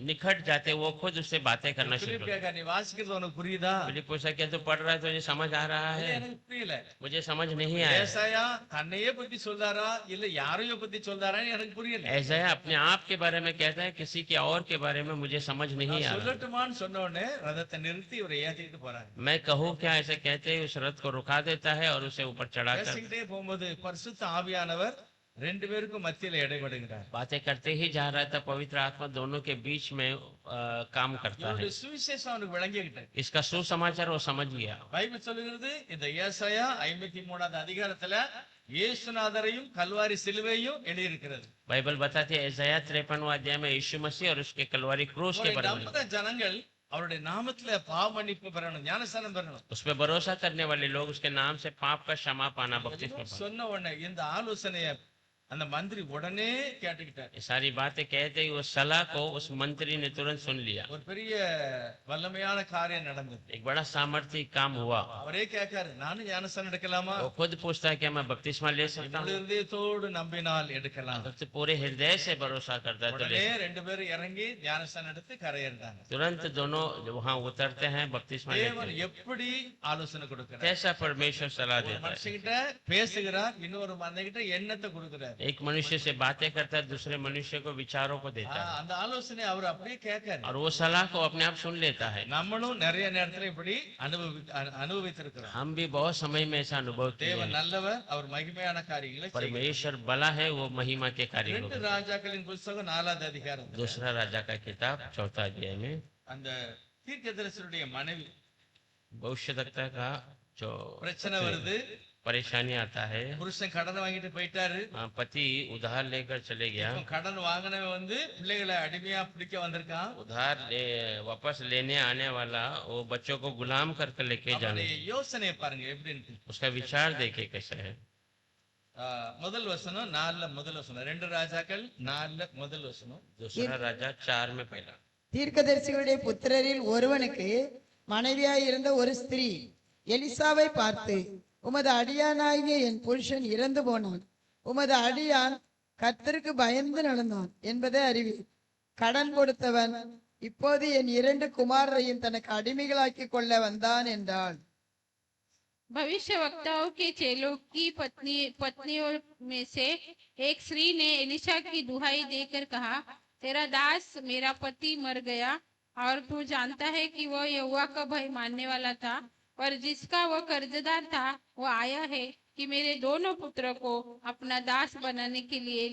निकट जाते वो खुद उससे बातें करना शुरू பிலிப்பு कर। கேட்க, நீ வாசிக்கிறது உனக்கு புரியுதா? फिलिप पूछा, क्या तू पढ़ रहा है, तुझे समझ आ रहा இல்ல, है? எனக்கு புரியல. मुझे समझ नहीं आया। ஏசாயா தன்னையே பத்தி சொல்றாரா இல்ல யாரையோ பத்தி சொல்றாரான்னு எனக்கு புரியல. ऐसा अपने आप के बारे में कहता है, किसी के और के बारे में मुझे समझ नहीं आ रहा। சொல்லட்டுமான்னு சொன்ன உடனே ரதத்தை நிறுத்தி இவரை ஏத்திட்டு போறாங்க. मैं कहूँ क्या, ऐसे कहते ही उस रथ को रुका देता है और उसे ऊपर चढ़ाकर பேசிக்கிட்டே போகும்போது பரிசுத்த ஆவியானவர் ரெண்டு பேருக்கும் மத்தியில இடைபடுகிறார். बातें करते ही जा रहा था। पवित्र आत्मा दोनों के बीच में काम करता है। இவருடைய சுவிசேஷம் அவனுக்கு விளங்கிக்கிட்டேன். इसका सुसमाचार वो समझ गया। பைபிள் சொல்லுகிறது, இந்த ஏசாயா 53வது அதிகாரத்துல இயேசுநாதரையும் கல்வாரி சிலுவையும் எழுதியிருக்கிறது. बाइबल बताती है ऐसाया 53वां अध्याय में यीशु मसीह और उसके कलवारी क्रूस के बारे में। நம்ம ஜனங்கள் அவருடைய நாமத்துல பாவ மன்னிப்பு பெறணும், ஞானஸ்நானம் பெறணும். उस पे भरोसा करने वाले लोग उसके नाम से पाप का क्षमा पाना, बपतिस्मा पाना। சொன்ன உடனே இந்த ஆலோசனைய அந்த மந்திரி உடனே கேட்டுக்கிட்டார். ये सारी बातें कहते ही उस सलाह को उस मंत्री ने तुरंत सुन लिया। ஒரு பெரிய வல்லமையான காரியம் நடந்தது. एक बड़ा सामर्थ्य काम हुआ। அவரே கேட்காரு, நானும் ஞானஸ்நானம் எடுக்கலாமா? वो खुद पूछता है, क्या मैं बपतिस्मा ले सकता हूँ? இருதயத்தோடு நம்பினால் எடுக்கலாம். अगर तो पूरे हृदय से भरोसा करता है तो ले உடனே सकता है। ரெண்டு பேரும் இறங்கி ஞானஸ்நானம் எடுத்து கரையேறினாங்க. तुरंत दोनों वहां उतरते हैं, बपतिस्मा लेते தேவன் हैं। எப்படி ஆலோசனை கொடுக்கிறார்? कैसा परमेश्वर सलाह ஒரு देता है। மனுஷங்கிட்ட பேசுகிறார், இன்னொரு மந்தைகிட்ட எண்ணத்தை கொடுக்கிறார். एक मनुष्य से बातें करता है, दूसरे मनुष्य को विचारों को देता है அந்த ஆலோசனை அவர் அப்படியே கேட்காரு. और वो सलाह को अपने आप सुन लेता है। நம்மளும் நிறைய நேரத்துல இப்படி அனுபவித்திருக்கிறோம். हम भी बहुत समय में ऐसा अनुभव किए தேவன் हैं। நல்லவர், அவர் மகிமையான காரியங்களை செய்கிறார். परमेश्वर भला है, वो महिमा के कार्य को 2 करता है। ராஜாக்களின் புத்தகம் 4வது அதிகாரம். दूसरा राजा का किताब 4 अध्याय में அந்த தீர்க்கதரிசியுடைய மனைவி भविष्यवक्ता का जो பிரச்சனை வருது. परेशानी आता है, புருஷன் கடன் வாங்கிட்டு போயிட்டாரு. पति उधार लेकर चले गया, இப்போ கடன் வாங்கினவன் வந்து பிள்ளைகளை அடிமையா பிடிக்க வந்திருக்கான். उधार वापस लेने आने वाला वो बच्चों को गुलाम करके लेके जाने। அவனுடைய யோசனையை பாருங்க எப்படின்னு. उसका विचार देखे कैसे है। முதல் வசனம் 4ல முதல் வசனம் 2 ராஜாக்கள் 4ல முதல் வசனம். दूसरा राजा 4 में पहला। தீர்க்கதரிசிகளுடைய புத்திரரில் ஒருவனுக்கு மனைவியாய் இருந்த ஒரு ஸ்திரீ எலிசாவை பார்த்து, உமது அடியானாகிய என் புருஷன் இறந்து போனான், உமது அடியான் கர்த்தருக்கு பயந்து நடந்தான் என்பதை அறிவீர். கடன் கொடுத்தவன் இப்போது என் 2 குமாரரையும் தனக்கு அடிமைகளாக்கி கொள்ள வந்தான் என்றாள். भविष्य वक्ताओं के चेलों की पत्नियों में से एक स्त्री ने एलिशा की दुहाई देकर कहा, तेरा दास मेरा पति मर गया और तू जानता है कि वह यहोवा का भय मानने वाला था, पर जिसका वह कर्जदार था वो आया है कि मेरे दोनों पुत्रों को अपना दास बनाने के लिए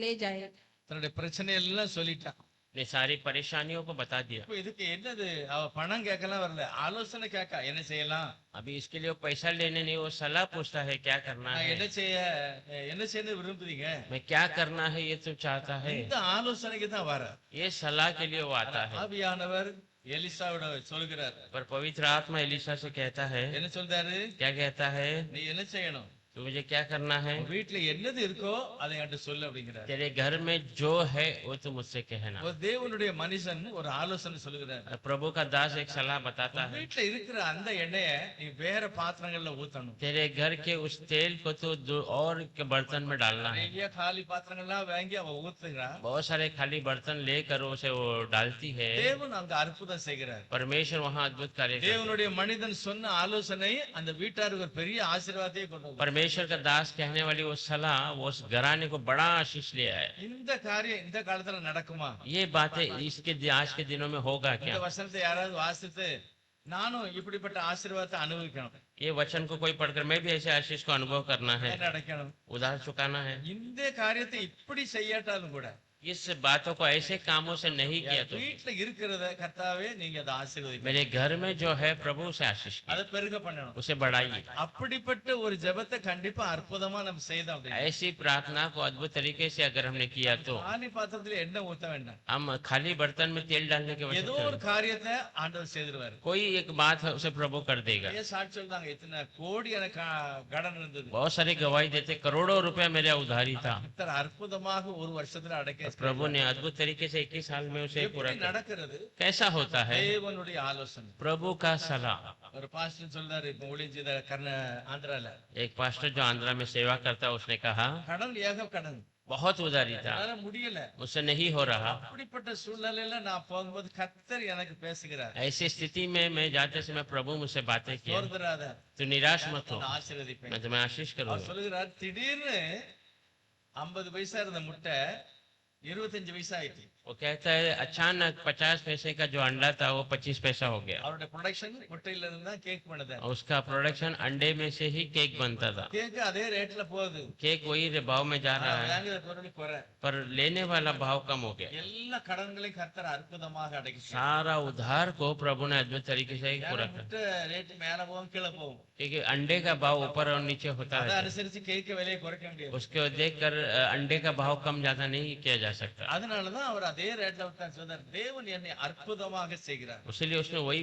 ले जाए। தன்னுடைய பிரச்சனை எல்லாம் சொல்லிட்டான். ने सारी परेशानियों को बता दिया। இப்போ இதுக்கு என்னது, அவ பணம் கேட்கலாம் வரல, ஆலோசனை கேட்க என்ன செய்யலாம். अभी इसके लिए वो पैसा लेने नहीं, वो सलाह पूछता है क्या करना நான் है, என்ன செய்யணும் விரும்புறீங்க. मैं क्या करना है ये तो चाहता है। இந்த ஆலோசனைக்கு தான் வர ये सलाह के लिए वो आता है। ஆவியானவர் எலிசாவிட சொல்கிறார். पर पवित्र आत्मा एलिशा से कहता है, என்ன சொல்றாரு, क्या कहता है, நீ என்ன செய்யணும், तो मुझे क्या करना है, உன் வீட்டுல என்னது இருக்கோ அதை என்கிட்ட சொல்லு அப்படிங்கிறார். तेरे घर में जो है वो तू मुझसे कहना। ஒரு தேவனுடைய மனுஷன் ஒரு ஆலோசனை சொல்லுகிறார். प्रभु का दास एक सलाह बताता है, வீட்டுல இருக்கிற அந்த எண்ணெய நீ வேற பாத்திரங்கள்ல ஊத்தணும். तेरे घर के उस तेल को तो और के बर्तन में डालना है। நிறைய காலி பாத்திரங்கள்லாம் வாங்கி அவ ஊத்துகிறான். बहुत सारे खाली बर्तन लेकर उसे वो डालती है। தேவன் அங்க அற்புதம் செய்கிறார். परमेश्वर वहाँ अद्भुत कार्य करता है। தேவனுடைய மனிதன் சொன்ன ஆலோசனை அந்த வீட்டாருக்கு ஒரு பெரிய ஆசீர்வாதத்தை கொண்டு வரும். परमेश्वर का दास कहने वाली वो सलाह वो उस घराने को बड़ा आशीष ले आया। இந்த காரியம் இந்த காலத்துல நடக்குமா. ये बातें आज के दिनों में होगा இந்த क्या। வசனத்தை யாராவது வாசித்து நானும் இப்படிப்பட்ட ஆசீர்வாதத்தை அனுபவிக்கணும், ये वचन को कोई पढ़कर मैं भी ऐसे आशीष को अनुभव करना है, என்ன நடக்கணும். उधार चुकाना है। இந்த காரியத்தை இப்படி செய்யாட்டாலும் கூட इस बातों को ऐसे कामों से नहीं किया तो வீட்டுல இருக்கிறத கர்த்தாவே நீங்க அதை ஆசீர்வதிங்க, मेरे घर में जो है प्रभु से आशीष कीजिए, அதை பெருக பண்ணணும். उसे बढ़ाइए। அப்படிப்பட்ட ஒரு ஜெபத்தை கண்டிப்பா அற்புதமா நம்ம செய்தோம் அப்படின்னா ऐसी प्रार्थना को अद्भुत तरीके से अगर हमने किया तो காலி பாத்திரத்துல எண்ணெய் ஊத்த வேண்டாம். हम खाली बर्तन में तेल डालने के ஏதோ वजह ஒரு காரியத்தை ஆண்டவர் செய்திருவாரு. कोई एक बात है उसे प्रभु कर देगा। ஏன் சாட்சி சொல்றாங்க, இத்தனை கோடி எனக்கு கடன் இருந்தது, बहुत सारे गवाही देते, करोड़ों रुपया मेरा उधारी था, இத்தனை அற்புதமாக ஒரு வருஷத்துல அடக்க. प्रभु ने अद्भुत तरीके से 21 साल में उसे पूरा எப்படி कर। நடக்கிறது, कैसा होता है, தேவனுடைய ஆலோசனை. प्रभु का सलाह। ஒரு பாஸ்டர் சொல்றாரு, இப்ப ஒளிஞ்சத ஆந்திரால एक पास्टर जो आंध्रा में सेवा करता है उसने कहा கடன் ஏக கடன், बहुत उधारी था, என்னால முடியல. मुझसे नहीं हो रहा। அப்படிப்பட்ட சூழ்நிலையில நான் போகும்போது கர்த்தர் எனக்கு பேசுகிறார். ऐसी स्थिति में मैं जाते समय प्रभु मुझसे बातें किया, சோர்ந்துராத, तू निराश मत हो, நான் ஆசீர்வதிப்பேன். मैं तुम्हें आशीष அவர் करूंगा। சொல்லுகிறார், திடீர்னு 50 பைசா இருந்த முட்டை 25 பைசா ஆயிடுச்சு. वो कहता है अचानक 50 पैसे का जो अंडा था वो 25 पैसा हो गया। அவருடைய ப்ரொடக்ஷன் முட்டையில இருந்து தான் கேக் பண்ணுது. और उसका प्रोडक्शन अंडे में से ही केक बनता था। கேக் அதே ரேட்ல போகுது, केक वही भाव में जा रहा है, வாங்குற பொருள் குறை. पर लेने वाला भाव कम हो गया। எல்லா கடன்களையும் கர்த்தர் அற்புதமாக அடக்கி सारा उधार को प्रभु ने अद्भुत तरीके से पूरा कर, முட்டை ரேட் மேல போகும் கீழே போகும். क्योंकि अंडे का भाव ऊपर और नीचे होता அதை है, அனுசரிச்சு கேக் விலையை குறைக்க முடியாது. उसको देखकर अंडे का भाव कम ज्यादा नहीं किया जा सकता। அதனாலதான் அவர் அதே ரேட்ல விட்டார். சொன்னார், தேவன் என்னை அற்புதமாக செய்கிறார். इसलिए उसने वही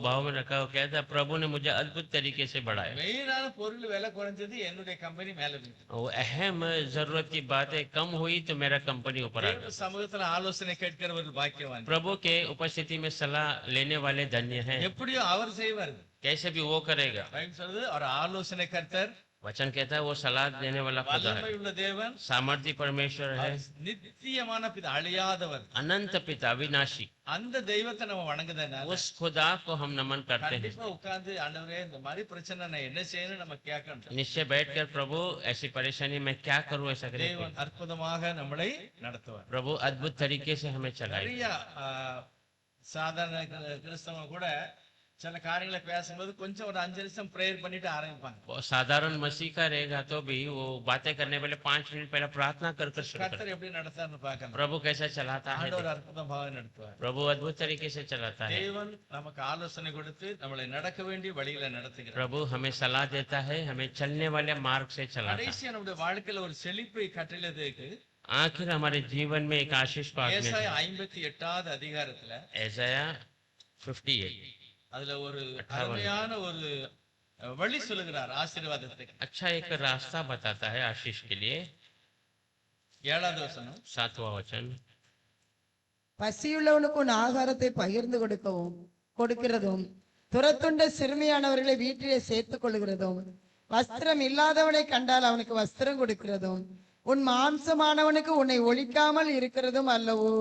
भाव में रखा। वो कहता है प्रभु ने मुझे अद्भुत तरीके से बढ़ाया। மெயினான பொருள் விலை குறைஞ்சது, என்னுடைய கம்பெனி மேல இருக்கு. वो अहम जरूरत की बातें कम हुई तो मेरा कंपनी ऊपर आ गया। சமூகத்துல ஆலோசனை கேட்கிறவர்கள் பாக்கியவான். प्रभु के उपस्थिति में सलाह लेने वाले धन्य हैं। எப்படியோ அவர் செய்வார். कैसे भी वो करेगा। பைபிள் சொல்றது, அவர் ஆலோசனை கர்த்தர், वचन कहता है वो सलाह देने वाला खुदा வல்லமை है, உள்ள தேவன், सामर्थ्य परमेश्वर है, நித்தியமான பிதா, அழியாதவர். अनंत पिता, अविनाशी। அந்த தெய்வத்தை நம்ம வணங்குதனால उस खुदा को हम नमन करते हैं। கண்டிப்பா உட்கார்ந்து ஆண்டவரே இந்த மாதிரி பிரச்சனை நான் என்ன செய்யணும் நம்ம கேட்கணும். निश्चय बैठकर प्रभु ऐसी परेशानी में क्या करूं ऐसा करें। தேவன் அற்புதமாக நம்மளை நடத்துவார். प्रभु अद्भुत तरीके से हमें चलाए। நிறைய சாதாரண கிறிஸ்தவங்க கூட சில காரியங்களை பேசும்போது கொஞ்சம் ஒரு 5 நிமிஷம் பிரேயர் பண்ணிட்டு ஆரம்பிப்பாங்க. वो साधारण मसीह का रहेगा तो भी वो बातें करने वाले 5 मिनट पहले प्रार्थना कर कर शुरू கர்த்தர் करते। எப்படி நடத்தாருன்னு பார்க்கணும். प्रभु कैसा चलाता है, ஆண்டவர் அற்புதமாக நடத்துவார். प्रभु अद्भुत तरीके से चलाता है। தேவன் நமக்கு ஆலோசனை கொடுத்து நம்மளை நடக்க வேண்டிய வழியில நடத்துகிறார். प्रभु हमें सलाह देता है, हमें चलने वाले मार्ग से चलाता है। கடைசியா நம்முடைய வாழ்க்கையில ஒரு செழிப்பை கட்டளையதுக்கு आखिर हमारे जीवन में एक आशीष को आज्ञा ஏசாயா दी। 58வது அதிகாரத்துல ऐसाया 58 அதுல ஒரு அருமையான ஒரு வழி சொல்லுகிறார் ஆசீர்வாதத்துக்கு. अच्छा एक रास्ता बताता है आशीष के लिए। 7வது வசனம். 7वां वचन, பசியுள்ளவனுக்கு உன் ஆகாரத்தை பகிர்ந்து கொடுக்கிறதும் துரத்துண்ட சிறுமியானவர்களை வீட்டிலே சேர்த்துக் கொள்கிறதும் வஸ்திரம் இல்லாதவனை கண்டால் அவனுக்கு வஸ்திரம் கொடுக்கிறதும் உன் மாம்சமானவனுக்கு உன்னை ஒழிக்காமல் இருக்கிறதும் அல்லவோ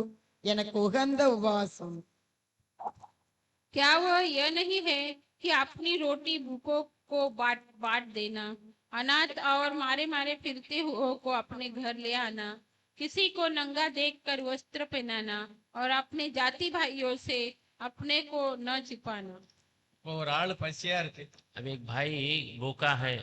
எனக்கு உகந்த உபவாசம்। क्या वह यह नहीं है कि अपनी रोटी भूखों को बांट देना, अनाथ और मारे मारे फिरते हुओं को अपने घर ले आना, किसी को नंगा देखकर वस्त्र पहनाना और अपने जाति भाइयों से अपने को न छिपाना। இப்போ ஒரு ஆள் பசியா இருக்கு, अब एक भाई भूखा है,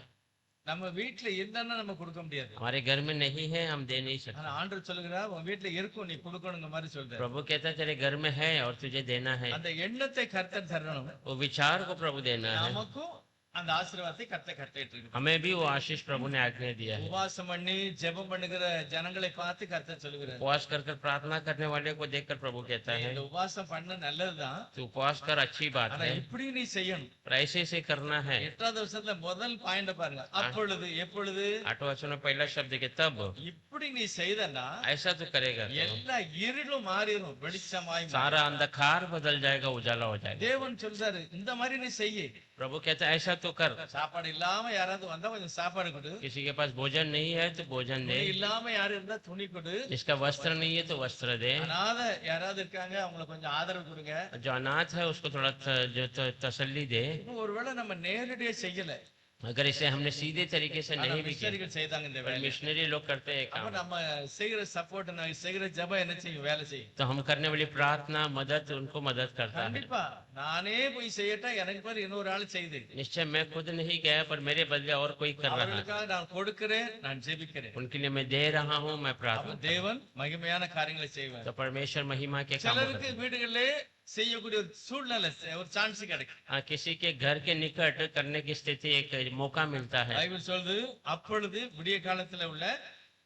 நம்ம வீட்டுல இல்லைன்னா நம்ம கொடுக்க முடியாது. हमारे घर में नहीं है, हम दे नहीं सकते। ஆனா ஆண்டவர் சொல்லுகிறார் உன் வீட்டுல இருக்கும் நீ கொடுக்கணுங்க மாதிரி சொல்றாரு. प्रभु कहता है तेरे घर में है और तुझे देना है। அந்த எண்ணத்தை கர்த்தர் தரணும். वो विचार को प्रभु देना है। நமக்கும் அந்த ஆசீர்வாதத்தை கர்த்தர் கட்டிட்டு இருக்கு. हमें भी वो आशीष प्रभु ने आज्ञा दिया है। உபவாசம் பண்ணி ஜெபம் பண்ணுகிற ஜனங்களை பார்த்து கர்த்தர் சொல்லுகிறார், उपवास कर कर प्रार्थना करने वाले को देखकर प्रभु कहता है இந்த உபவாசம் பண்ண நல்லதுதான், तो उपवास कर, अच्छी बात ஆனா है, இப்படி நீ செய்யணும். पर ऐसे से करना है। 8வது வருஷத்துல முதல் பாயிண்ட் பாருங்க, அப்பொழுது எப்பொழுது 8वां वचन में पहला शब्द के तब, இப்படி நீ செய்தனா ऐसा तो करेगा तो எல்லா இருளும் மாறிடும், வெளிச்சமாய் மாறும். सारा अंधकार बदल जाएगा, उजाला हो जाएगा। தேவன் சொல்றாரு இந்த மாதிரி நீ செய்ய. प्रभु कहता है ऐसा तो कर। சாப்பாடு இல்லாம யாராவது வந்தா கொஞ்சம் சாப்பாடு கொடு, किसी के पास भोजन नहीं है तो भोजन दे, துணி இல்லாம யாரு இருந்தா துணி கொடு, जिसका वस्त्र नहीं है तो वस्त्र दे, அனாதை யாராவது இருக்காங்க அவங்களுக்கு கொஞ்சம் ஆதரவு கொடுங்க. जो अनाथ है उसको थोड़ा तसल्ली दे। இப்போ ஒருவேளை நம்ம நேரடியா செய்யல, अगर इसे हमने सीधे तरीके से ஆனா नहीं भी किया, மிஷனரிகள் செய்தாங்க இந்த पर வேலை. मिशनरी लोग करते हैं அப்ப काम, நம்ம செய்கிற சப்போர்ட் செய்கிற ஜெபம் என்ன செய்யும், வேலை செய்யும். तो हम करने वाली प्रार्थना मदद उनको मदद करता है। கண்டிப்பா நானே போய் செய்யட்டா எனக்கு பேர் இன்னொரு ஆள் செய்து, निश्चय मैं खुद नहीं गया, पर मेरे बदले और कोई कर रहा है। அவர்களுக்காக நான் கொடுக்கிறேன், நான் ஜெபிக்கிறேன். उनके लिए मैं दे रहा हूँ, मैं அப்ப प्रार्थना कर रहा தேவன் மகிமையான காரியங்களை செய்வார். हूं। तो परमेश्वर महिमा के काम சிலருக்கு करते हैं। வீடுகளிலே செய்யக்கூடிய ஒரு சூழ்நிலை, ஒரு சான்ஸ் கிடைக்கும். हाँ, किसी के घर के निकट करने की स्थिति एक मौका मिलता है। பைபிள் சொல்லுது அப்பொழுது விடிய காலத்துல உள்ள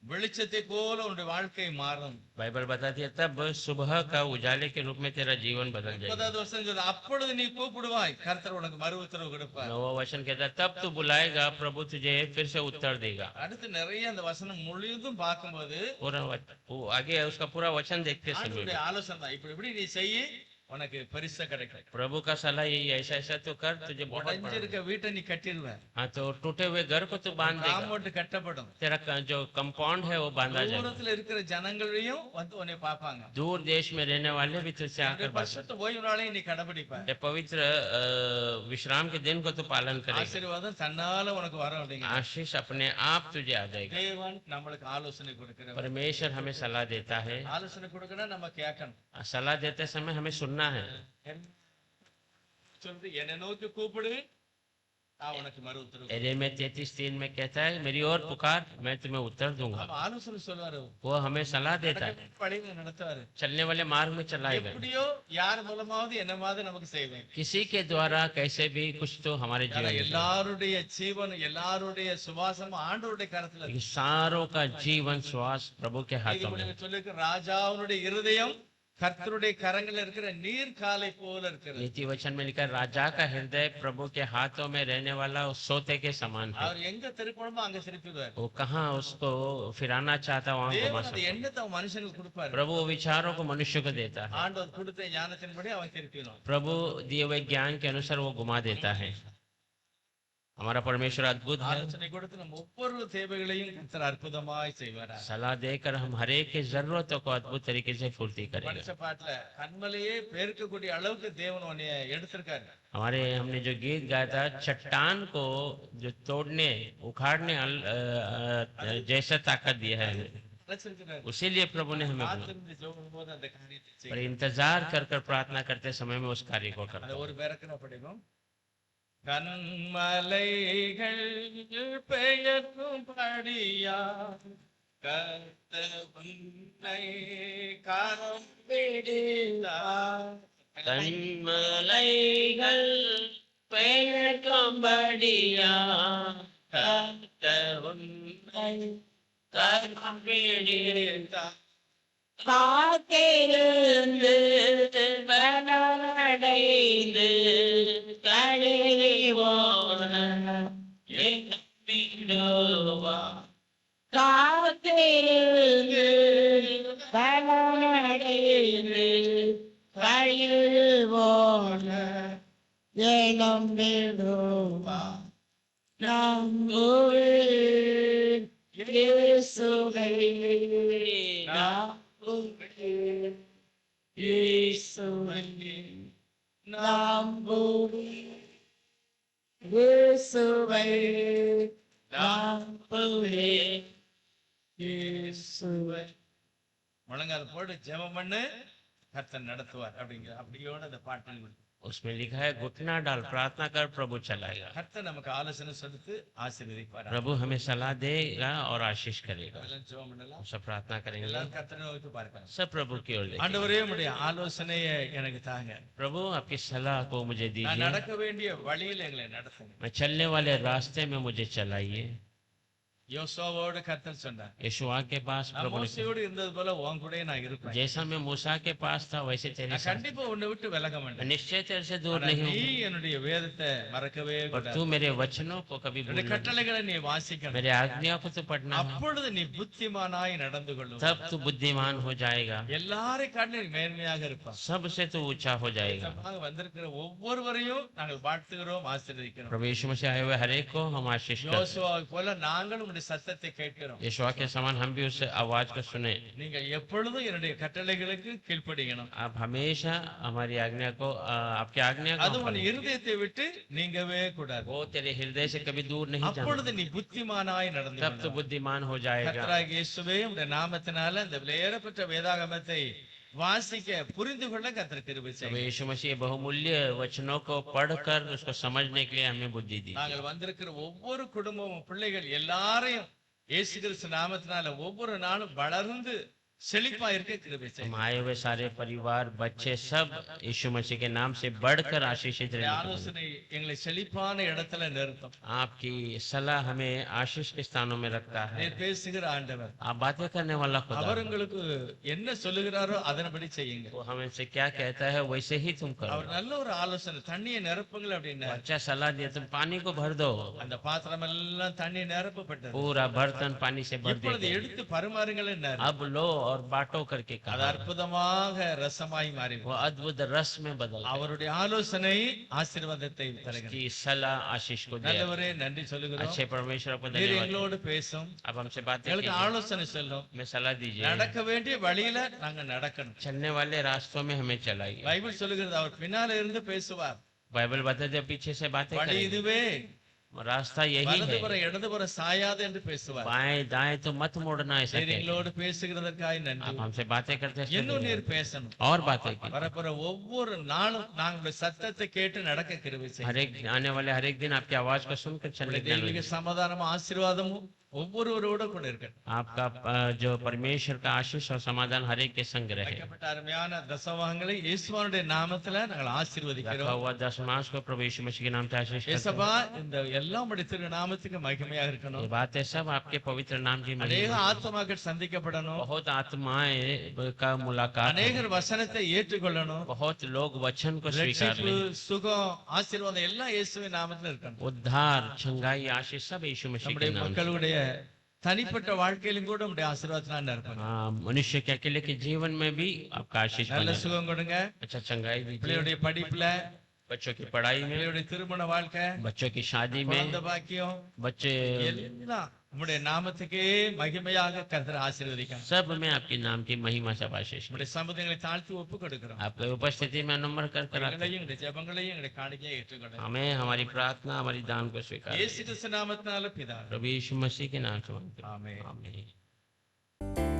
வெளிச்சத்தை போல உன்னுடைய வாழ்க்கை மாறும். बाइबल बताती है तब सुबह का उजाले के रूप में तेरा जीवन बदल जाएगा। 30வது வருஷம் சொல்லுது அப்பொழுது நீ கூப்பிடுவாய், கர்த்தர் உனக்கு மறு உத்தரவு கொடுப்பார். 9वां वचन कहता है तब तू बुलाएगा, प्रभु तुझे फिर से उत्तर देगा। அடுத்து நிறைய அந்த வசனம் முழுதும் பார்க்கும்போது वो आगे उसका पूरा वचन देखते समय ஆண்டவருடைய ஆலோசனை தான், இப்படி நீ செய்ய உனக்கு பரிசு கிடைக்கும். प्रभु का सलाह यही है, ऐसा ऐसा तो कर, तुझे बहुत बड़ा- உடைஞ்சிருக்க வீட்டை நீ கட்டிடுவ, हाँ, तो टूटे हुए घर को तू बांध देगा, காம்பவுண்ட் கட்டப்படும். तेरा जो कंपाउंड है वो बांधा जाएगा। தூரத்துல இருக்கிற ஜனங்களையும் வந்து உன்னை பார்ப்பாங்க. दूर देश में रहने वाले भी तुझसे आकर बात பரிசுத்த ஓய்வு நாளையும் நீ கடைபிடிப்ப. ये पवित्र विश्राम के दिन को तू पालन करेगा। ஆசீர்வாதம் தன்னால உனக்கு வரும் அப்படிங்கிற आशीष अपने आप तुझे आ जाएगा। தேவன் நம்மளுக்கு ஆலோசனை கொடுக்கிறவர். परमेश्वर हमें सलाह देता है, ஆலோசனை கொடுக்கணும், நம்ம கேட்கணும். सलाह देते समय हमें सुनना है। சொல்லுது என்னை நோக்கி கூப்பிடு, நான் உனக்கு மறு உத்தரவு. एरेमिया 33:3 में कहता है मेरी ओर पुकार, मैं तुम्हें उत्तर दूंगा। நம்ம ஆலோசனை சொல்லுவாரு, वो हमें सलाह देता है, பழியில நடத்துவாரு. चलने वाले मार्ग में चलाएगा। எப்படியோ யார் மூலமாவது என்ன மாதிரி நமக்கு செய்வேன். किसी के द्वारा कैसे भी कुछ तो हमारे जीवन में चलेगा। எல்லாருடைய ஜீவன் எல்லாருடைய சுவாசம் ஆண்டவருடைய கரத்துல இருக்கு. लेकिन सारों का जीवन श्वास प्रभु के हाथों में है। சொல்லிருக்கு ராஜாவுடைய இருதயம் கர்த்தருடைய கரங்கள்ல இருக்கிற நீர் காலை போல இருக்கிறது. नीति वचन में लिखा राजा का हृदय प्रभु के हाथों में रहने वाला उस सोते के समान है। அவர் எங்க திருப்பணுமோ அங்க திருப்பிடுவார். वो कहाँ उसको फिराना चाहता वहां घुमा தேவன் அந்த सकता है। எண்ணத்தை அவன் மனுஷனுக்கு கொடுப்பாரு. प्रभु वो विचारों को मनुष्य को देता है। ஆண்டவர் கொடுத்த ஞானத்தின்படி அவன் திருப்பிடும். प्रभु दिए हुए ज्ञान के अनुसार वो घुमा देता है। हमारा परमेश्वर अद्भुत है। ஆலோசனை கொடுத்து நம்ம ஒவ்வொரு தேவைகளையும் கர்த்தர் அற்புதமாய் செய்வாரா. सलाह देकर हम हर एक की जरूरतों को अद्भुत तरीके से पूर्ति படிச்ச करेगा। பாட்டுல கண்மலையே பெருக்கக்கூடிய அளவுக்கு தேவன் உன்னை எடுத்திருக்காரு. हमारे हमने जो गीत गाया था, चट्टान को जो तोड़ने उखाड़ने जैसा ताकत दिया है, கிடைச்சிருக்கிறாரு. उसीलिए प्रभु ने हमें बुलाया। காத்திருந்து ஜெபம் போது அந்த காரியத்தை पर செய்யும். इंतजार कर कर प्रार्थना करते समय में उस कार्य को அந்த करता ஒரு பேரக்கனை படிக்கும். கண்மலைகள் பெயர்க்கும் படியா கர்த்தர் உன்னை கரம் பிடித்தார். கண்மலைகள் பெயர்க்கும்படியா கர்த்தர் உன்னை கரம் பிடித்தார். காத்திருந்து பலனடைந்து கழிவோன எண்ணிடுவார். காத்திருந்து பலனடைந்து கழிவோன எண்ணிடுவார். நம்புவேன் இயேசுவை, நம்புவேன் இயேசுவை, நம்புவேன் இயேசுவை, நம்புவேன் இயேசுவை. முழங்கால் போட்டு ஜெபம் பண்ணு, கர்த்தர் நடத்துவார். அப்படியோட அந்த பாட்டு उसमें लिखा है, घुटना डाल प्रार्थना कर, प्रभु चलाएगा। கர்த்தர் நமக்கு ஆலோசனை கொடுத்து ஆசீர்வதிப்பார். प्रभु हमें सलाह देगा और आशीष करेगा। எல்லாம் ஜெபம் பண்ணலாம். सब प्रार्थना करेंगे, எல்லாரும் கர்த்தரை நோக்கி பார்க்கலாம். सब प्रभु की ओर देखेंगे। ஆண்டவரே உம்முடைய ஆலோசனையை எனக்கு தாங்க. प्रभु आपकी सलाह को मुझे நான் दीजिए। நடக்க வேண்டிய வழியில எங்களை நடத்துங்க. मैं चलने वाले रास्ते में मुझे चलाइए। யோசுவாவோடு கர்த்தர் சொன்னார், यशुआ के पास நான் प्रभु ने, மோசேயோடு இருந்தது போல உன் கூடயே நான் இருப்பேன். जैसा मैं मूसा के पास था वैसे तेरे நான் साथ, கண்டிப்பா உன்னை விட்டு விலக मैं மாட்டேன். निश्चय तेरे से दूर ஆனா नहीं நீ हूँ, என்னுடைய வேதத்தை மறக்கவே पर கூடாது. तू मेरे वचनों को कभी என்னுடைய भूलना नहीं। கட்டளைகளை நீ வாசிக்கணும். मेरे आज्ञा को तू पढ़ना है, அப்பொழுது நீ புத்திமானாய் நடந்து கொள்ளும். तब तू बुद्धिमान हो जाएगा, எல்லாரை காட்டிலும் மேன்மையாக இருப்பான். सबसे तू ऊंचा हो जाएगा। வந்திருக்கிற ஒவ்வொருவரையும் நாங்கள் வாழ்த்துகிறோம், ஆசீர்வதிக்கிறோம். प्रभु यीशु मसीह आए हुए हर एक को हम आशीष करते हैं। யோசுவாவை போல நாங்களும் உங்களுடைய சத்தத்தை கேட்கிறோம். यशुआ के समान हम भी उस आवाज को सुने। நீங்க எப்பொழுதும் என்னுடைய கட்டளைகளுக்கு கீழ்ப்படியணும். आप हमेशा हमारी आज्ञा को आपकी आज्ञा को அது உன் पालें। இருதயத்தை விட்டு நீங்கவே கூடாது. वो तेरे हृदय से कभी दूर नहीं அப்பொழுது जाना, நீ புத்திமானாய் நடந்து तब तो கொள்ளும். बुद्धिमान हो जाएगा। கர்த்தராகிய இயேசுவே உம்முடைய நாமத்தினால இந்த விலையேறப்பட்ட வேதாகமத்தை வாசிக்க புரிந்து கொள்ள கர்த்தர் கிருபை प्रभु செய்யுங்க. यीशु मसीह बहुमूल्य वचनों को पढ़कर उसको समझने के लिए हमें बुद्धि दी। நாங்கள் வந்திருக்கிற ஒவ்வொரு குடும்பமும் பிள்ளைகள் எல்லாரையும் இயேசு கிறிஸ்து நாமத்தினால ஒவ்வொரு நாளும் வளர்ந்து செழிப்பா இருக்க கிருபை हम செய்யுங்க. आए हुए सारे परिवार बच्चे सब यीशु मसीह के नाम से बढ़कर आशीषित உம்முடைய रहने को ஆலோசனை எங்களை செழிப்பான இடத்துல நிறுத்தும். मिले। आपकी सलाह हमें आशीष के स्थानों में रखता है। நீர் பேசுகிற ஆண்டவர், आप बातें करने वाला खुदा, அவர் உங்களுக்கு என்ன சொல்லுகிறாரோ அதன்படி செய்யுங்க. वो हमसे क्या कहता है वैसे ही तुम करो। அவர் நல்ல ஒரு ஆலோசனை, தண்ணியை நிரப்புங்கள் वो அப்படின்னு. अच्छा सलाह दिया, तुम पानी को भर दो, அந்த பாத்திரம் எல்லாம் தண்ணி நிரப்பப்பட்டது. पूरा बर्तन पानी से भर இப்பொழுது देते। எடுத்து பருமாறுங்கள். अब लो और बांटो करके அது कहा, அற்புதமாக ரசமாய் மாறி वो अद्भुत रस में बदल गया। அவருடைய ஆலோசனை ஆசீர்வாதத்தை தருகிறது. उसकी सलाह आशीष को दिया। நல்லவரே நன்றி சொல்லுகிறோம். अच्छे परमेश्वर को நீர் धन्यवाद। எங்களோடு பேசும், अब हमसे बातें எங்களுக்கு कीजिए, ஆலோசனை சொல்லும். हमें सलाह दीजिए। நடக்க வேண்டிய வழியில நாங்க நடக்கணும். चलने वाले रास्तों में हमें चलाइए। பைபிள் சொல்லுகிறது அவர் பின்னால இருந்து பேசுவார். बाइबल बताते हैं, पीछे से बातें வழி करेंगे, இதுவே, रास्ता यही है, வலதுபுற இடதுபுற சாயாது என்று பேசுவார். बाएं दाएं तो मत मुड़ना, ऐसा நீர் कहते हैं। எங்களோடு பேசுகிறதற்காக நன்றி. आप हमसे बातें करते हैं, இன்னும் நீர் பேசணும். और बातें की। வரப்போற ஒவ்வொரு நாளும் நாங்களுடைய சத்தத்தை கேட்டு நடக்க கிருபை செய்யுங்க. हर एक आने वाले हर एक दिन आपकी आवाज को सुनकर चलने की தெய்வீக अनुमति। சமாதானமும் ஆசீர்வாதமும் ஒவ்வொருவரோட கூட இருக்கட்டும். आपका जो परमेश्वर का आशीष और समाधान हर एक के संग रहे। வைக்கப்பட்ட அருமையான தசவாகங்களை இயேசுவினுடைய நாமத்துல நாங்கள் रखा ஆசீர்வதிக்கிறோம். हुआ 10 मास को प्रभु यीशु मसीह के नाम से आशीष करते இயேசப்பா, இந்த எல்லாம் உம்முடைய திருநாமத்துக்கு மகிமையாக हैं। இருக்கணும். ये बातें सब आपके पवित्र नाम की महिमा அநேக है। ஆத்மாக்கள் சந்திக்கப்படணும். बहुत आत्माएं का मुलाकात हो। அநேகர் வசனத்தை ஏற்றுக்கொள்ளணும். बहुत लोग वचन को स्वीकार ரட்சிப்பு, लें। சுகம், ஆசீர்வாதம் எல்லாம் இயேசுவின் நாமத்துல இருக்கணும். उद्धार छंगाई आशीष सब यीशु मसीह நம்முடைய के नाम से। மக்களுடைய தனிப்பட்ட வாழ்க்கையிலும் கூட உம்முடைய ஆசீர்வாதத்தினால இருக்கணும். मनुष्य के अकेले के जीवन में भी आपका आशीष நல்ல बने। சுகம் கொடுங்க. अच्छा छंगाई दीजिए। பிள்ளையுடைய படிப்புல, बच्चों की पढ़ाई में, பிள்ளையுடைய திருமண வாழ்க்கை, बच्चों की शादी குழந்தை में, பாக்கியம் बच्चे எல்லாம் உம்முடைய நாமத்துக்கே மகிமையாக கர்த்தர் ஆசீர்வதிக்கணும். सब में आपके नाम की महिमा सब आशीष உம்முடைய சம்பந்தங்களை தாழ்த்தி ஒப்பு கொடுக்கிறோம். आपके उपस्थिति में नम्र कर कर आते हैं। எங்களையும் எங்களுடைய ஜெபங்களையும் எங்களுடைய காணிக்கையை ஏற்றுக்கொள்ளும். हमें हमारी प्रार्थना हमारी दान को स्वीकार இயேசு கிறிஸ்து நாமத்தினால பிதாவே. प्रभु यीशु मसीह के नाम से मांगते हैं। ஆமென். आमीन।